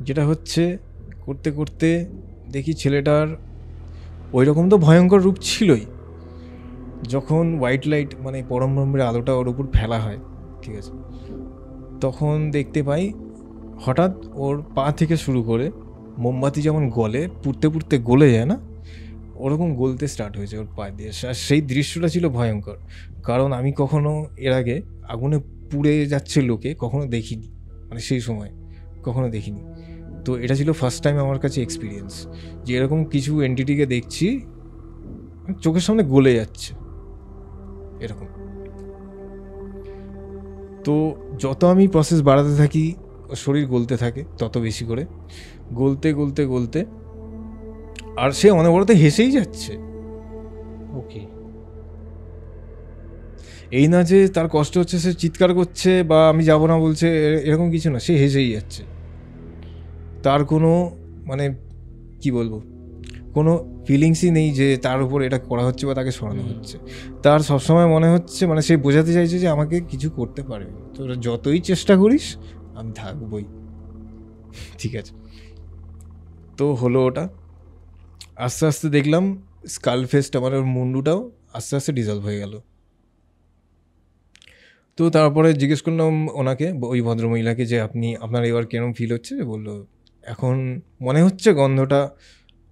যেটা হচ্ছে করতে করতে দেখি ছেলেটার ওই রকম তো ভয়ঙ্কর রূপ ছিলই, যখন হোয়াইট লাইট মানে পরম ব্রহ্মের আলোটা ওর উপর ফেলা হয়, ঠিক আছে, তখন দেখতে পাই হঠাৎ ওর পা থেকে শুরু করে মোমবাতি যেমন গলে, পুড়তে পুড়তে গলে যায় না, ওরকম গলতে স্টার্ট হয়েছে ওর পা দিয়ে। আর সেই দৃশ্যটা ছিল ভয়ঙ্কর, কারণ আমি কখনো এর আগে আগুনে পুড়ে যাচ্ছে লোকে কখনো দেখিনি, মানে সেই সময় কখনো দেখিনি। তো এটা ছিল ফার্স্ট টাইম আমার কাছে এক্সপিরিয়েন্স, যে এরকম কিছু এন্টিটিকে দেখছি চোখের সামনে গলে যাচ্ছে এরকম। তো যত আমি প্রসেস বাড়াতে থাকি শরীর গলতে থাকে তত বেশি করে, গলতে গলতে গলতে, আর সে অনবরত হেসেই যাচ্ছে। ওকে, এই না যে তার কষ্ট হচ্ছে সে চিৎকার করছে বা আমি যাব না বলছে, এরকম কিছু না, সে হেসেই যাচ্ছে। তার কোনো মানে কি বলবো, কোনো ফিলিংসই নেই যে তার উপর এটা করা হচ্ছে বা তাকে সরানো হচ্ছে। তার সবসময় মনে হচ্ছে, মানে সে বোঝাতে চাইছে যে আমাকে কিছু করতে পারবে, তোরা যতই চেষ্টা করিস আমি থাকবই, ঠিক আছে। তো হলো ওটা, আস্তে আস্তে দেখলাম স্কাল ফেস্ট আমার ওর মুন্ডুটাও আস্তে আস্তে ডিজলভ হয়ে গেল। তো তারপরে জিজ্ঞেস করলাম ওনাকে, ওই ভদ্রমহিলাকে, যে আপনার এবার কেরম ফিল হচ্ছে? বললো এখন মনে হচ্ছে গন্ধটা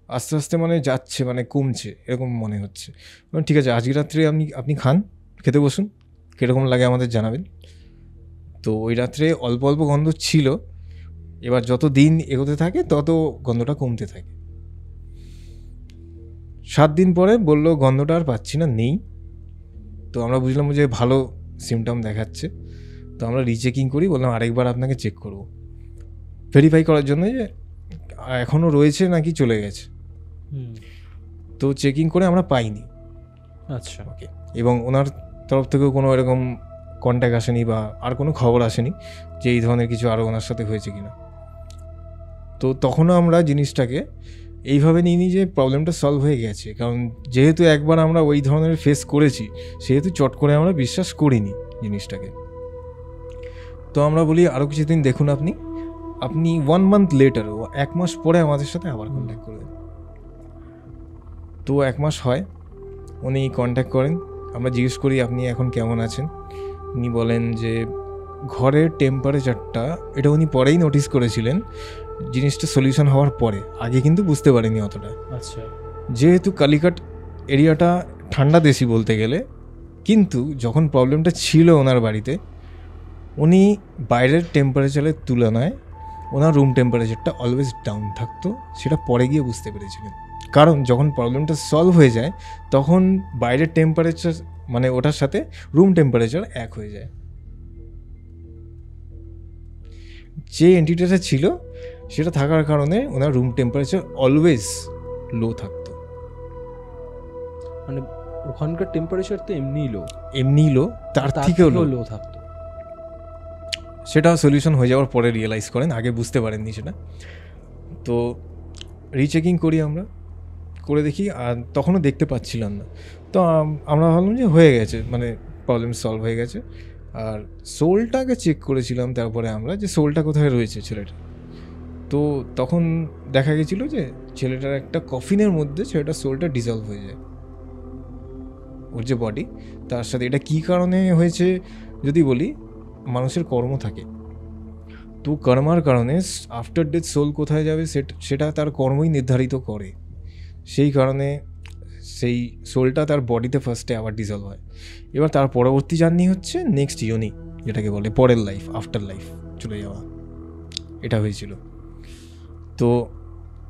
আস্তে আস্তে মানে যাচ্ছে, মানে কমছে এরকম মনে হচ্ছে। ঠিক আছে, আজকে রাত্রে আপনি খান, খেতে বসুন, কীরকম লাগে আমাদের জানাবেন। তো ওই রাত্রে অল্প অল্প গন্ধ ছিল, এবার যত দিন এগোতে থাকে তত গন্ধটা কমতে থাকে। 7 দিন পরে বললো গন্ধটা আর পাচ্ছি না, নেই। তো আমরা বুঝলাম যে ভালো সিমটম দেখাচ্ছে। তো আমরা রিচেকিং করি, বললাম আরেকবার আপনাকে চেক করব, ভেরিফাই করার জন্য যে এখনও রয়েছে নাকি চলে গেছে। তো চেকিং করে আমরা পাইনি। আচ্ছা, ওকে। এবং ওনার তরফ থেকেও কোনো এরকম কন্ট্যাক্ট আসেনি বা আর কোনো খবর আসেনি যে এই ধরনের কিছু আরও ওনার সাথে হয়েছে কিনা। তো তখনও আমরা জিনিসটাকে এইভাবে নিইনি যে প্রবলেমটা সলভ হয়ে গেছে, কারণ যেহেতু একবার আমরা ওই ধরনের ফেস করেছি সেহেতু চট করে আমরা বিশ্বাস করিনি জিনিসটাকে। তো আমরা বলি আরও কিছুদিন দেখুন, আপনি 1 মান্থ লেটার, 1 মাস পরে আমাদের সাথে আবার কন্ট্যাক্ট করবেন। তো 1 মাস হয়, উনি কন্ট্যাক্ট করেন, আমরা জিজ্ঞেস করি আপনি এখন কেমন আছেন। উনি বলেন যে ঘরের টেম্পারেচারটা, এটা উনি পরেই নোটিস করেছিলেন জিনিসটা সলিউশন হওয়ার পরে, আগে কিন্তু বুঝতে পারেনি অতটা। আচ্ছা, যেহেতু কালিকাট এরিয়াটা ঠান্ডা দেশি বলতে গেলে, কিন্তু যখন প্রবলেমটা ছিল ওনার বাড়িতে, উনি বাইরের টেম্পারেচারের তুলনায় ওনার রুম টেম্পারেচারটা অলওয়েজ ডাউন থাকতো, সেটা পরে গিয়ে বুঝতে পেরেছিলেন। কারণ যখন প্রবলেমটা সলভ হয়ে যায় তখন বাইরের টেম্পারেচার মানে ওটার সাথে রুম টেম্পারেচার এক হয়ে যায়। যে এন্টিটিটা ছিল সেটা থাকার কারণে ওনার রুম টেম্পারেচার অলওয়েজ লো থাকতো। মানে ওখানকার টেম্পারেচার তো এমনি লো, তার থেকেও লো থাকতো। সেটা সলিউশন হয়ে যাওয়ার পরে রিয়েলাইজ করেন, আগে বুঝতে পারেননি সেটা। তো রিচেকিং করি আমরা, করে দেখি, আর তখনও দেখতে পাচ্ছিলাম না। তো আমরা ভাবলাম যে হয়ে গেছে, মানে প্রবলেম সলভ হয়ে গেছে। আর সোলটাকে চেক করেছিলাম তারপরে আমরা, যে সোলটা কোথায় রয়েছে ছেলেটা। তো তখন দেখা গেছিলো যে ছেলেটার একটা কফিনের মধ্যে ছেলেটার সোলটা ডিজলভ হয়ে যায়, ওর যে বডি তার সাথে। এটা কী কারণে হয়েছে যদি বলি, মানুষের কর্ম থাকে, তো কর্মার কারণে আফটার ডেথ সোল কোথায় যাবে সেটা তার কর্মই নির্ধারিত করে। সেই কারণে সেই সোলটা তার বডিতে ফার্স্টে আবার ডিজলভ হয়। এবার তার পরবর্তী জার্নি হচ্ছে নেক্সট ইউনি, যেটাকে বলে পরের লাইফ, আফটার লাইফ চলে যাওয়া, এটা হয়েছিল। তো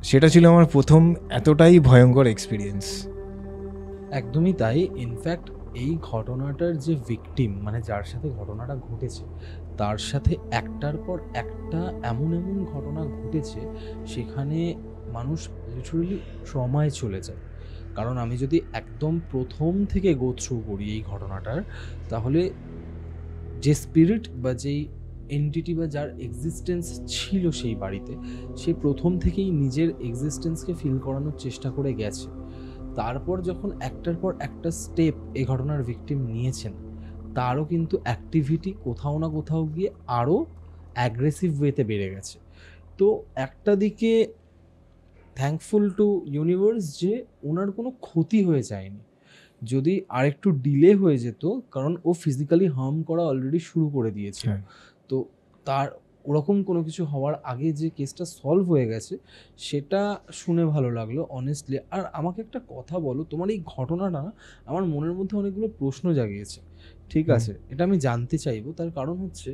সেটা ছিল আমার প্রথম এতটাই ভয়ঙ্কর এক্সপিরিয়েন্স। একদমই তাই। ইনফ্যাক্ট এই ঘটনাটার যে ভিকটিম, মানে যার সাথে ঘটনাটা ঘটেছে, তার সাথে একটার পর একটা এমন এমন ঘটনা ঘটেছে সেখানে মানুষ লিটারালি ট্রমায় চলে যায়। কারণ আমি যদি একদম প্রথম থেকে গো থ্রু করি এই ঘটনাটার, তাহলে যে স্পিরিট বা যেই এন্টিটি বা যার এক্সিস্টেন্স ছিল সেই বাড়িতে, সে প্রথম থেকেই নিজের এক্সিস্টেন্সকে ফিল করানোর চেষ্টা করে গেছে। তারপর যখন একটার পর একটা স্টেপ এই ঘটনার ভিকটিম নিয়েছেন, তারও কিন্তু অ্যাক্টিভিটি কোথাও না কোথাও গিয়ে আরও অ্যাগ্রেসিভ ওয়েতে বেড়ে গেছে। তো একটা দিকে থ্যাঙ্কফুল টু ইউনিভার্স যে ওনার কোনো ক্ষতি হয়ে যায়নি। যদি আরেকটু ডিলে হয়ে যেত, কারণ ও ফিজিক্যালি হার্ম করা অলরেডি শুরু করে দিয়েছে, তো তার ওরকম কোনো কিছু হওয়ার আগে যে কেসটা সলভ হয়ে গেছে সেটা শুনে ভালো লাগলো অনেস্টলি। আর আমাকে একটা কথা বলো, তোমার এই ঘটনাটা না আমার মনের মধ্যে অনেকগুলো প্রশ্ন জাগিয়েছে। ঠিক আছে, এটা আমি জানতে চাইবো। তার কারণ হচ্ছে,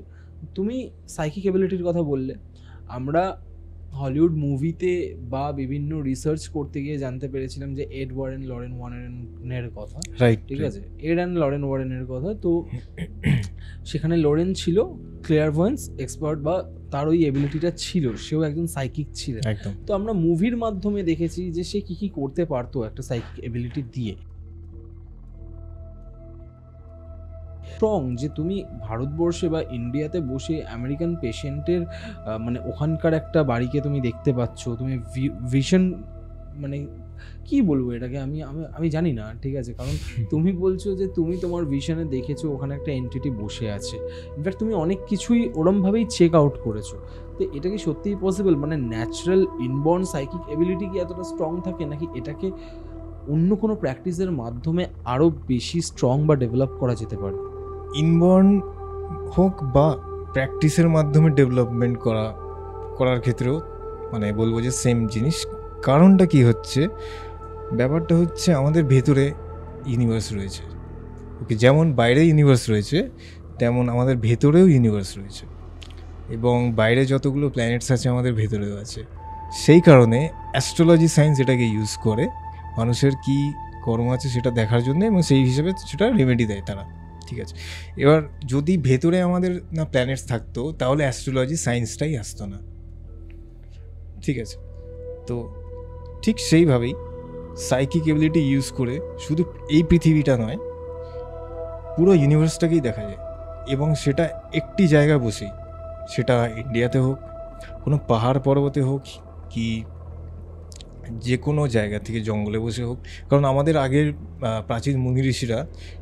তুমি সাইকিক এবিলিটির কথা বললে, আমরা হলিউড মুভিতে বা বিভিন্ন রিসার্চ করতে গিয়ে জানতে পেরেছিলাম যে এড ওয়ারেন লরেন ওয়ারেনের কথা, রাইট? ঠিক আছে, এড অ্যান্ড লরেন ওয়ারেনের কথা। তো সেখানে লরেন ছিল ক্লিয়ারভয়েন্স এক্সপার্ট, বা তার ওই এবিলিটিটা ছিল, সেও একজন সাইকিক ছিলেন। একদম। তো আমরা মুভির মাধ্যমে দেখেছি যে সে কী কী করতে পারতো একটা সাইকিক এবিলিটি দিয়ে। স্ট্রং যে তুমি ভারতবর্ষে বা ইন্ডিয়াতে বসে আমেরিকান পেশেন্টের মানে ওখানকার একটা বাড়িকে তুমি দেখতে পাচ্ছ, তুমি ভিশন মানে কি বলবো এটাকে, আমি আমি আমি জানি না, ঠিক আছে? কারণ তুমি বলছো যে তুমি তোমার ভিশনে দেখেছো ওখানে একটা এন্টিটি বসে আছে, ইনফ্যাক্ট তুমি অনেক কিছুই ওরমভাবেই চেক আউট করেছো। তো এটা কি সত্যিই পসিবল? মানে ন্যাচারাল ইনবর্ন সাইকিক এবিলিটি কি এতটা স্ট্রং থাকে, নাকি এটাকে অন্য কোনো প্র্যাকটিসের মাধ্যমে আরও বেশি স্ট্রং বা ডেভেলপ করা যেতে পারে? ইনবর্ন হোক বা প্র্যাকটিসের মাধ্যমে ডেভেলপমেন্ট করার ক্ষেত্রেও মানে বলবো যে সেম জিনিস। কারণটা কি হচ্ছে, ব্যাপারটা হচ্ছে আমাদের ভেতরে ইউনিভার্স রয়েছে, ওকে, যেমন বাইরে ইউনিভার্স রয়েছে তেমন আমাদের ভেতরেও ইউনিভার্স রয়েছে, এবং বাইরে যতগুলো প্ল্যানেটস আছে আমাদের ভেতরেও আছে। সেই কারণে অ্যাস্ট্রোলজি সায়েন্স এটাকে ইউজ করে মানুষের কি কর্ম আছে সেটা দেখার জন্য, এবং সেই হিসেবে সেটা রেমেডি দেয় তারা, ঠিক আছে? এবার যদি ভেতরে আমাদের না প্ল্যানেটস থাকতো তাহলে অ্যাস্ট্রোলজি সায়েন্সটাই আসতো না, ঠিক আছে? তো ঠিক সেইভাবেই সাইকিক এবিলিটি ইউজ করে শুধু এই পৃথিবীটা নয়, পুরো ইউনিভার্সটাকেই দেখা যায়, এবং সেটা একটি জায়গায় বসেই, সেটা ইন্ডিয়াতে হোক, কোনো পাহাড় পর্বতে হোক, কি যে কোনো জায়গা থেকে জঙ্গলে বসে হোক। কারণ আমাদের আগের প্রাচীন মুনি ঋষিরা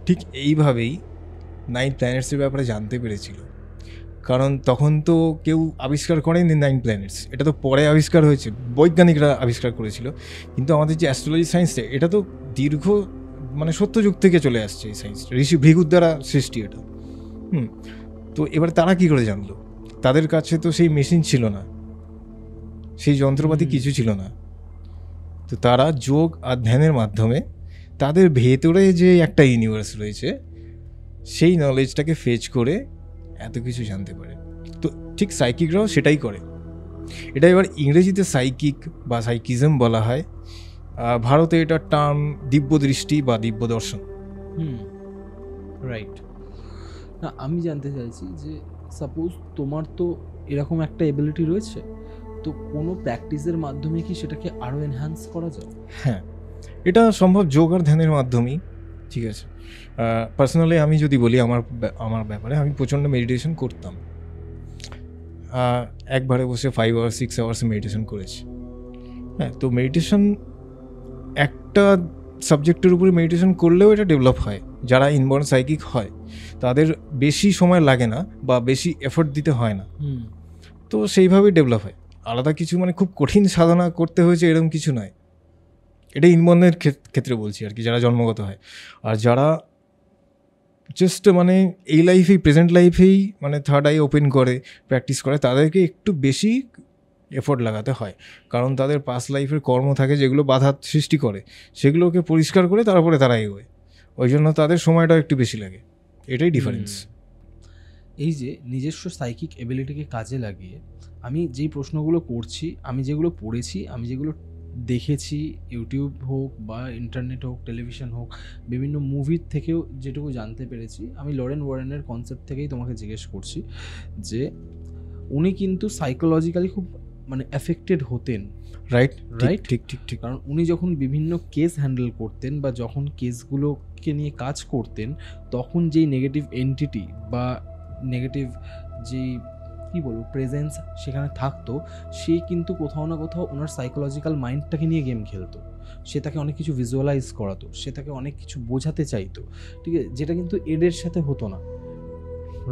ঠিক এইভাবেই 9 প্ল্যানেটসের ব্যাপারে জানতে পেরেছিল। কারণ তখন তো কেউ আবিষ্কার করেনি 9 প্ল্যানেটস, এটা তো পরে আবিষ্কার হয়েছে, বৈজ্ঞানিকরা আবিষ্কার করেছিল। কিন্তু আমাদের যে অ্যাস্ট্রোলজি সায়েন্সটা, এটা তো দীর্ঘ মানে সত্যযুগ থেকে চলে আসছে এই সায়েন্সটা, ঋষি ভৃগুর দ্বারা সৃষ্টি এটা। তো এবার তারা কি করে জানলো? তাদের কাছে তো সেই মেশিন ছিল না, সেই যন্ত্রপাতি কিছু ছিল না। তো তারা যোগ আর ধ্যানের মাধ্যমে তাদের ভেতরে যে একটা ইউনিভার্স রয়েছে সেই নলেজটাকে ফেচ করে এত কিছু জানতে পারে। তো ঠিক সাইকিকরাও সেটাই করে। এটা এবার ইংরেজিতে সাইকিক বা সাইকিজম বলা হয়, ভারতে এটা টার্ম দিব্য দৃষ্টি বা দিব্য দর্শন। রাইট। না, আমি জানতে চাইছি যে সাপোজ তোমার তো এরকম একটা এবিলিটি রয়েছে, তো কোনো প্র্যাকটিসের মাধ্যমে কি সেটাকে আরও এনহ্যান্স করা যায়? হ্যাঁ, এটা সম্ভব যোগ আর ধ্যানের মাধ্যমেই, ঠিক আছে? পার্সোনালি আমি যদি বলি আমার ব্যাপারে, আমি প্রচণ্ড মেডিটেশন করতাম, একবারে বসে 5 আওয়ার্স 6 আওয়ার্স মেডিটেশন করেছি। হ্যাঁ, তো মেডিটেশন একটা সাবজেক্টের উপরে মেডিটেশন করলেও এটা ডেভেলপ হয়। যারা ইনবর্ন সাইকিক হয় তাদের বেশি সময় লাগে না বা বেশি এফোর্ট দিতে হয় না, তো সেইভাবেই ডেভেলপ হয়। আলাদা কিছু মানে খুব কঠিন সাধনা করতে হয়েছে এরকম কিছু নয়। এটা ইনবর্নের ক্ষেত্রে বলছি আর কি, যারা জন্মগত হয়। আর যারা জাস্ট মানে এই লাইফেই, প্রেজেন্ট লাইফেই মানে থার্ড আই ওপেন করে প্র্যাকটিস করে, তাদেরকে একটু বেশি এফোর্ট লাগাতে হয়। কারণ তাদের পাস্ট লাইফের কর্ম থাকে যেগুলো বাধা সৃষ্টি করে, সেগুলোকে পরিষ্কার করে তারপরে তারা এগোয়। ওই জন্য তাদের সময়টাও একটু বেশি লাগে, এটাই ডিফারেন্স। এই যে নিজস্ব সাইকিক এবিলিটিকে কাজে লাগিয়ে আমি যেই প্রশ্নগুলো করছি, আমি যেগুলো পড়েছি, আমি যেগুলো দেখেছি, ইউটিউব হোক বা ইন্টারনেট হোক, টেলিভিশন হোক, বিভিন্ন মুভির থেকেও যেটুকু জানতে পেরেছি, আমি লরেন ওয়ারেনের কনসেপ্ট থেকেই তোমাকে জিজ্ঞেস করছি যে উনি কিন্তু সাইকোলজিক্যালি খুব মানে এফেক্টেড হতেন, রাইট? ঠিক। কারণ উনি যখন বিভিন্ন কেস হ্যান্ডেল করতেন বা যখন কেসগুলোকে নিয়ে কাজ করতেন, তখন যেই নেগেটিভ এন্টিটি বা নেগেটিভ যেই কী বলবো প্রেজেন্স সেখানে থাকতো, সে কিন্তু কোথাও না কোথাও ওনার সাইকোলজিক্যাল মাইন্ডটাকে নিয়ে গেম খেলতো। সে তাকে অনেক কিছু ভিজুয়ালাইজ করাতো, সে তাকে অনেক কিছু বোঝাতে চাইতো, ঠিক আছে? যেটা কিন্তু এডের সাথে হতো না,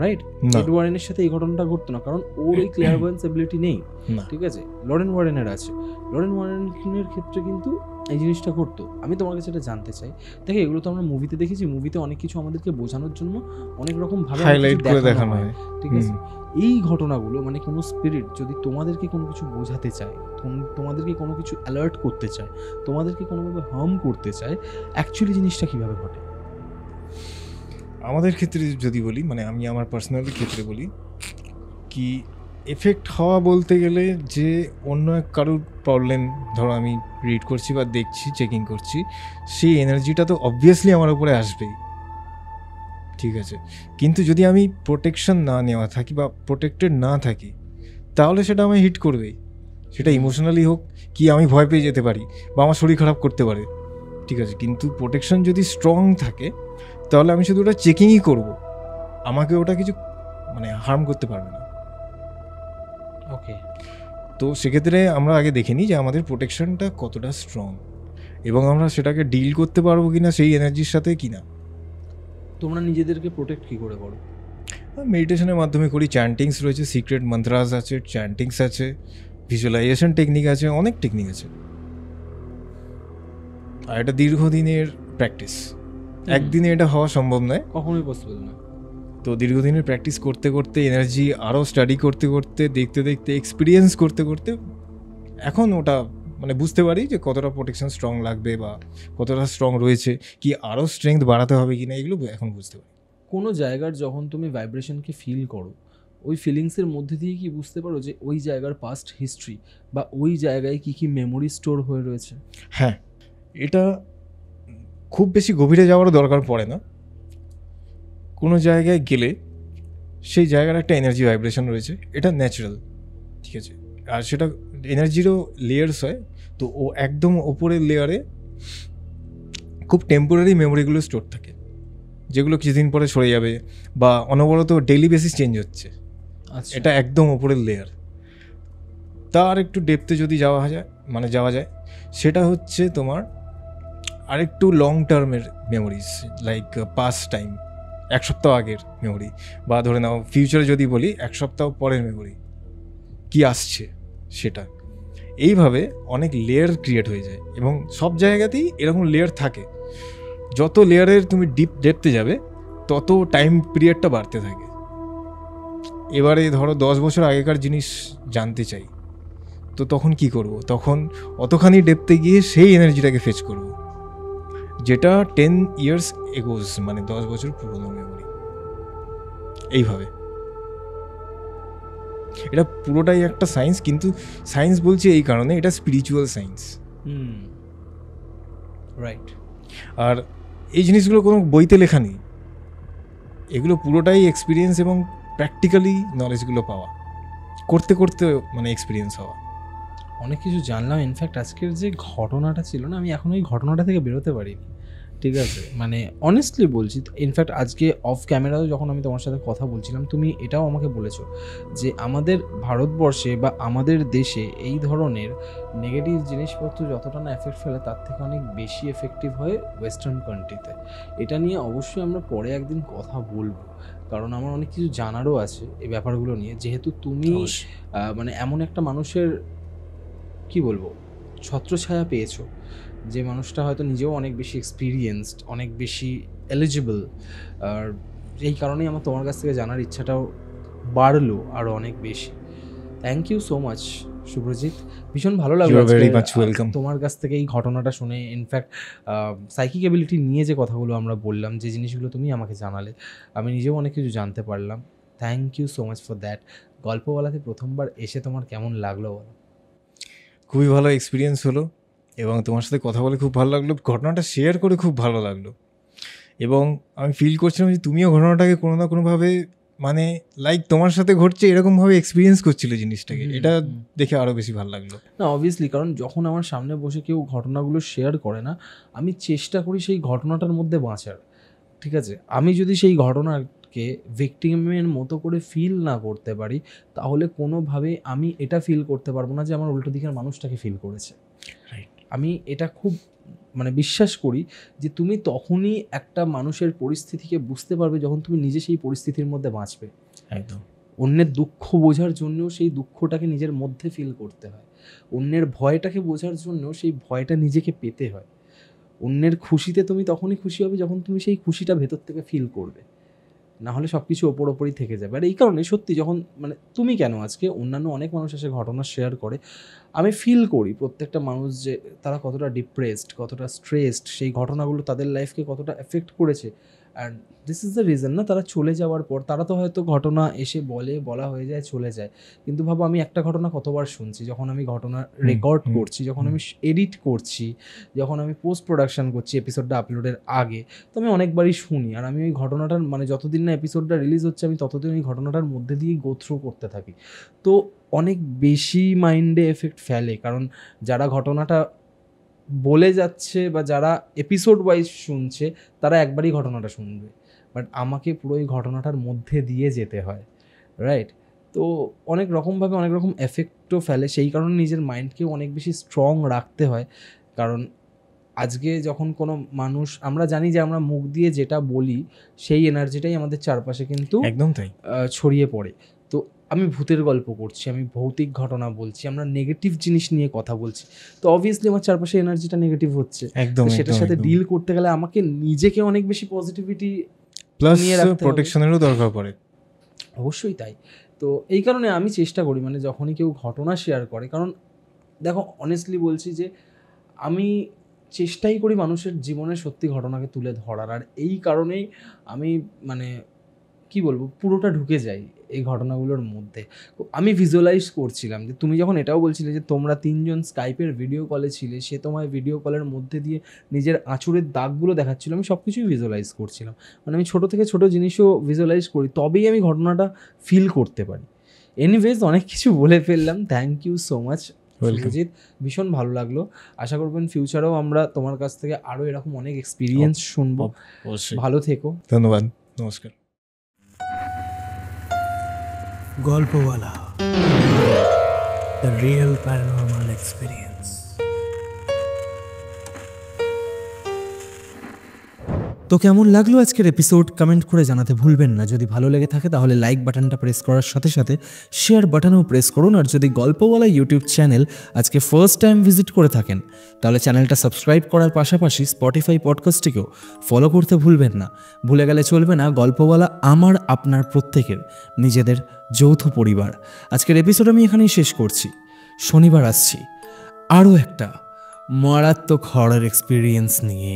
রাইট? এড ওয়ারেনের সাথে এই ঘটনাটা ঘটতো না, কারণ ওর ওই ক্লিয়ারভয়েন্স এবিলিটি নেই, ঠিক আছে? লরেন ওয়ারেনের আছে। লরেন ওয়ারেনের ক্ষেত্রে কিন্তু এই জিনিসটা ঘটতো। আমি তোমার কাছে এটা জানতে চাই, দেখো এগুলো তো আমরা মুভিতে দেখেছি, মুভিতে অনেক কিছু আমাদেরকে বোঝানোর জন্য অনেক রকম ভাবে হাইলাইট করে দেখানো হয়, ঠিক আছে? এই ঘটনাগুলো মানে কোনো স্পিরিট যদি তোমাদেরকে কোনো কিছু বোঝাতে চায়, তোমাদেরকে কোনো কিছু অ্যালার্ট করতে চায়, তোমাদেরকে কোনোভাবে হার্ম করতে চায়, অ্যাকচুয়ালি জিনিসটা কীভাবে ঘটে? আমাদের ক্ষেত্রে যদি বলি, মানে আমি আমার পার্সোনাল ক্ষেত্রে বলি, কি এফেক্ট হওয়া বলতে গেলে যে অন্য এক কারোর প্রবলেম ধরো আমি রিড করছি বা দেখছি, চেকিং করছি, সেই এনার্জিটা তো অবভিয়াসলি আমার উপরে আসবেই, ঠিক আছে? কিন্তু যদি আমি প্রোটেকশন না নেওয়া থাকি বা প্রোটেক্টেড না থাকি, তাহলে সেটা আমায় হিট করবেই। সেটা ইমোশনালি হোক, কি আমি ভয় পেয়ে যেতে পারি বা আমার শরীর খারাপ করতে পারে, ঠিক আছে? কিন্তু প্রোটেকশন যদি স্ট্রং থাকে তাহলে আমি শুধু ওটা চেকিংই করব, আমাকে ওটা কিছু মানে হার্ম করতে পারবে না। ওকে, তো সেক্ষেত্রে আমরা আগে দেখে নিই যে আমাদের প্রোটেকশনটা কতটা স্ট্রং। এবং আমরা সেটাকে ডিল করতে পারবো কিনা সেই এনার্জির সাথে কিনা। তোমরা নিজেদেরকে প্রোটেক্ট কী করে করো? মেডিটেশনের মাধ্যমে করি, চ্যান্টিংস রয়েছে, সিক্রেট মন্ত্রাস আছে, চ্যান্টিংস আছে, ভিজুয়ালাইজেশন টেকনিক আছে, অনেক টেকনিক আছে। আর এটা দীর্ঘদিনের প্র্যাকটিস, একদিনে এটা হওয়া সম্ভব নয়, কখনোই পসিবল না। তো দীর্ঘদিনের প্র্যাকটিস করতে করতে, এনার্জি আরও স্টাডি করতে করতে, দেখতে দেখতে, এক্সপিরিয়েন্স করতে করতে এখন ওটা মানে বুঝতে পারি যে কতটা প্রোটেকশন স্ট্রং লাগবে বা কতটা স্ট্রং রয়েছে, কি আরও স্ট্রেংথ বাড়াতে হবে কিনা, এগুলো এখন বুঝতে পারি। কোনো জায়গার যখন তুমি ভাইব্রেশনকে ফিল করো, ওই ফিলিংসের মধ্যে দিয়ে কি বুঝতে পারো যে ওই জায়গার পাস্ট হিস্ট্রি বা ওই জায়গায় কী কী মেমোরি স্টোর হয়ে রয়েছে? হ্যাঁ, এটা খুব বেশি গভীরে যাওয়ারও দরকার পড়ে না। কোনো জায়গায় গেলে সেই জায়গার একটা এনার্জি ভাইব্রেশন রয়েছে, এটা ন্যাচারাল, ঠিক আছে, আর সেটা এনার্জিরও লেয়ার্স হয়। তো ও একদম ওপরের লেয়ারে খুব টেম্পোরারি মেমোরিগুলো স্টোর থাকে, যেগুলো কিছুদিন পরে সরে যাবে বা অনবরত ডেইলি বেসিস চেঞ্জ হচ্ছে। আচ্ছা, এটা একদম ওপরের লেয়ার। তার একটু ডেপথে যদি যাওয়া যায়, সেটা হচ্ছে তোমার আরেকটু লং টার্মের মেমোরিজ, লাইক পাস্ট টাইম, 1 সপ্তাহ আগের মেমোরি, বা ধরে নাও ফিউচারে যদি বলি 1 সপ্তাহ পরের মেমোরি, কি আসছে সেটা। এইভাবে অনেক লেয়ার ক্রিয়েট হয়ে যায় এবং সব জায়গাতেই এরকম লেয়ার থাকে। যত লেয়ারের তুমি ডেপথে যাবে তত টাইম পিরিয়ডটা বাড়তে থাকে। এবারে ধরো 10 বছর আগেকার জিনিস জানতে চাই, তো তখন কি করব? তখন অতখানি ডেপথে গিয়ে সেই এনার্জিটাকে ফেচ করব, যেটা 10 ইয়ার্স এগোজ, মানে 10 বছর পুরনো মেমোরি। এইভাবে এটা পুরোটাই একটা সায়েন্স, কিন্তু সায়েন্স বলছি এই কারণে এটা স্পিরিচুয়াল সায়েন্স। রাইট। আর এই জিনিসগুলো কোনো বইতে লেখা নেই, এগুলো পুরোটাই এক্সপিরিয়েন্স এবং প্র্যাকটিক্যালি নলেজগুলো পাওয়া, করতে করতে মানে এক্সপিরিয়েন্স হওয়া। অনেক কিছু জানলাম। ইনফ্যাক্ট আজকের যে ঘটনাটা ছিল না, আমি এখন ওই ঘটনাটা থেকে বেরোতে পারিনি, ঠিক আছে, মানে অনেস্টলি বলছি। ইনফ্যাক্ট আজকে অফ ক্যামেরাও যখন আমি তোমার সাথে কথা বলছিলাম, তুমি এটাও আমাকে বলেছো যে আমাদের ভারতবর্ষে বা আমাদের দেশে এই ধরনের নেগেটিভ জিনিসপত্র যতটা না এফেক্ট ফেলে, তার থেকে অনেক বেশি এফেক্টিভ হয় ওয়েস্টার্ন কান্ট্রিতে। এটা নিয়ে অবশ্যই আমরা পরে একদিন কথা বলবো, কারণ আমার অনেক কিছু জানারও আছে এই ব্যাপারগুলো নিয়ে। যেহেতু তুমি মানে এমন একটা মানুষের কি বলবো ছত্রছায়া পেয়েছো, যে মানুষটা হয়তো নিজেও অনেক বেশি এক্সপিরিয়েন্সড, অনেক বেশি এলিজিবল, আর এই কারণেই আমার তোমার কাছ থেকে জানার ইচ্ছাটাও বাড়লো আরও অনেক বেশি। Thank you so much Subhrajit, ভীষণ ভালো লাগলো তোমার কাছ থেকে এই ঘটনাটা শুনে। ইনফ্যাক্ট সাইকিক এবিলিটি নিয়ে যে কথাগুলো আমরা বললাম, যে জিনিসগুলো তুমি আমাকে জানালে, আমি নিজেও অনেক কিছু জানতে পারলাম। Thank you so much for that. গল্পওয়ালাতে প্রথমবার এসে তোমার কেমন লাগলো বলো? খুবই ভালো এক্সপিরিয়েন্স হলো এবং তোমার সাথে কথা বলে খুব ভালো লাগলো, ঘটনাটা শেয়ার করে খুব ভালো লাগলো, এবং আমি ফিল করছিলাম যে তুমিও ঘটনাটাকে কোনো না কোনোভাবে মানে লাইক তোমার সাথে ঘটছে এরকমভাবে এক্সপিরিয়েন্স করছিলে জিনিসটাকে। এটা দেখে আরও বেশি ভালো লাগলো। না, অবভিয়াসলি, কারণ যখন আমার সামনে বসে কেউ ঘটনাগুলো শেয়ার করে না, আমি চেষ্টা করি সেই ঘটনাটার মধ্যে বাঁচার, ঠিক আছে। আমি যদি সেই ঘটনাকে ভিকটিমের মতো করে ফিল না করতে পারি, তাহলে কোনোভাবেই আমি এটা ফিল করতে পারবো না যে আমার উল্টো দিকের মানুষটাকে ফিল করেছে। আমি এটা খুব মানে বিশ্বাস করি যে তুমি তখনই একটা মানুষের পরিস্থিতিকে বুঝতে পারবে যখন তুমি নিজে সেই পরিস্থিতির মধ্যে বাঁচবে। একদম। অন্যের দুঃখ বোঝার জন্যও সেই দুঃখটাকে নিজের মধ্যে ফিল করতে হয়, অন্যের ভয়টাকে বোঝার জন্য সেই ভয়টা নিজেকে পেতে হয়। অন্যের খুশিতে তুমি তখনই খুশি হবে যখন তুমি সেই খুশিটা ভেতর থেকে ফিল করবে, না হলে সব কিছু ওপরই থেকে যাবে। আর এই কারণে সত্যি, যখন মানে তুমি কেন, আজকে অন্যান্য অনেক মানুষ এসে ঘটনা শেয়ার করে, আমি ফিল করি প্রত্যেকটা মানুষ যে তারা কতটা ডিপ্রেসড, কতটা স্ট্রেসড, সেই ঘটনাগুলো তাদের লাইফকে কতটা এফেক্ট করেছে। And this is the reason না, তারা চলে যাওয়ার পর তারা তো হয়তো ঘটনা এসে বলা হয়ে যায়, চলে যায়, কিন্তু ভাবো আমি একটা ঘটনা কতবার শুনছি, যখন আমি ঘটনা রেকর্ড করছি, যখন আমি এডিট করছি, যখন আমি পোস্ট প্রোডাকশন করছি এপিসোডটা আপলোডের আগে, তো আমি অনেকবারই শুনি। আর আমি ওই ঘটনাটার মানে যতদিন না এপিসোডটা রিলিজ হচ্ছে, আমি ততদিন ওই ঘটনাটার মধ্যে দিয়েই গো থ্রু করতে থাকি। তো অনেক বেশি মাইন্ডে এফেক্ট ফেলে, কারণ যারা ঘটনাটা বলে যাচ্ছে বা যারা এপিসোড ওয়াইজ শুনছে, তারা একবারই ঘটনাটা শুনবে, বাট আমাকে পুরো এই ঘটনাটার মধ্যে দিয়ে যেতে হয়, রাইট? তো অনেক রকমভাবে অনেক রকম এফেক্টও ফেলে, সেই কারণে নিজের মাইন্ডকেও অনেক বেশি স্ট্রং রাখতে হয়। কারণ আজকে যখন কোনো মানুষ, আমরা জানি যে আমরা মুখ দিয়ে যেটা বলি সেই এনার্জিটাই আমাদের চারপাশে কিন্তু একদম তাই। ছড়িয়ে পড়ে। তো আমি ভূতের গল্প করছি, আমি ভৌতিক ঘটনা বলছি, আমরা নেগেটিভ জিনিস নিয়ে কথা বলছি, তো অবভিয়াসলি আমার চারপাশে এনার্জিটা নেগেটিভ হচ্ছে। একদম সেটার সাথে ডিল করতে গেলে আমাকে নিজেকে অনেক বেশি পজিটিভিটি প্লাস নিয়ে রাখতে হবে। প্রোটেকশনেরও দরকার পড়ে। অবশ্যই তাই। তো এই কারণে আমি চেষ্টা করি, মানে যখনই কেউ ঘটনা শেয়ার করে, কারণ দেখো অনেস্টলি বলছি যে আমি চেষ্টাই করি মানুষের জীবনের সত্যি ঘটনাকে তুলে ধরার, আর এই কারণেই আমি মানে কি বলবো পুরোটা ঢুকে যাই এই ঘটনাগুলোর মধ্যে। আমি ভিজুয়ালাইজ করছিলাম যে তুমি যখন এটাও বলছিলে যে তোমরা 3 জন স্কাইপের ভিডিও কলে ছিলে, সে তোমায় ভিডিও কলের মধ্যে দিয়ে নিজের আঁচড়ের দাগগুলো দেখাচ্ছিল, আমি সব কিছুই ভিজুয়ালাইজ করছিলাম। মানে আমি ছোটো থেকে ছোটো জিনিসও ভিজুয়ালাইজ করি, তবেই আমি ঘটনাটা ফিল করতে পারি। এনিওয়েজ অনেক কিছু বলে ফেললাম, thank you so much Surajit, ভীষণ ভালো লাগলো। আশা করবেন ফিউচারেও আমরা তোমার কাছ থেকে আরও এরকম অনেক এক্সপিরিয়েন্স শুনবো। অবশ্যই। ভালো থেকো, ধন্যবাদ, নমস্কার। গল্পওয়ালা, দ্য রিয়েল প্যারানর্মাল এক্সপিরিয়েন্স। তো কেমন লাগলো আজকের এপিসোড কমেন্ট করে জানাতে ভুলবেন না। যদি ভালো লেগে থাকে তাহলে লাইক বাটনটা প্রেস করার সাথে সাথে শেয়ার বাটনও প্রেস করুন। আর যদি গল্পওয়ালা ইউটিউব চ্যানেল আজকে ফার্স্ট টাইম ভিজিট করে থাকেন তাহলে চ্যানেলটা সাবস্ক্রাইব করার পাশাপাশি স্পটিফাই পডকাস্টটিকেও ফলো করতে ভুলবেন না। ভুলে গেলে চলবে না, গল্পওয়ালা আমার আপনার প্রত্যেকের নিজেদের যৌথ পরিবার। আজকের এপিসোড আমি এখানেই শেষ করছি। শনিবার আসছি আরও একটা মারাত্মক হরর এক্সপিরিয়েন্স নিয়ে।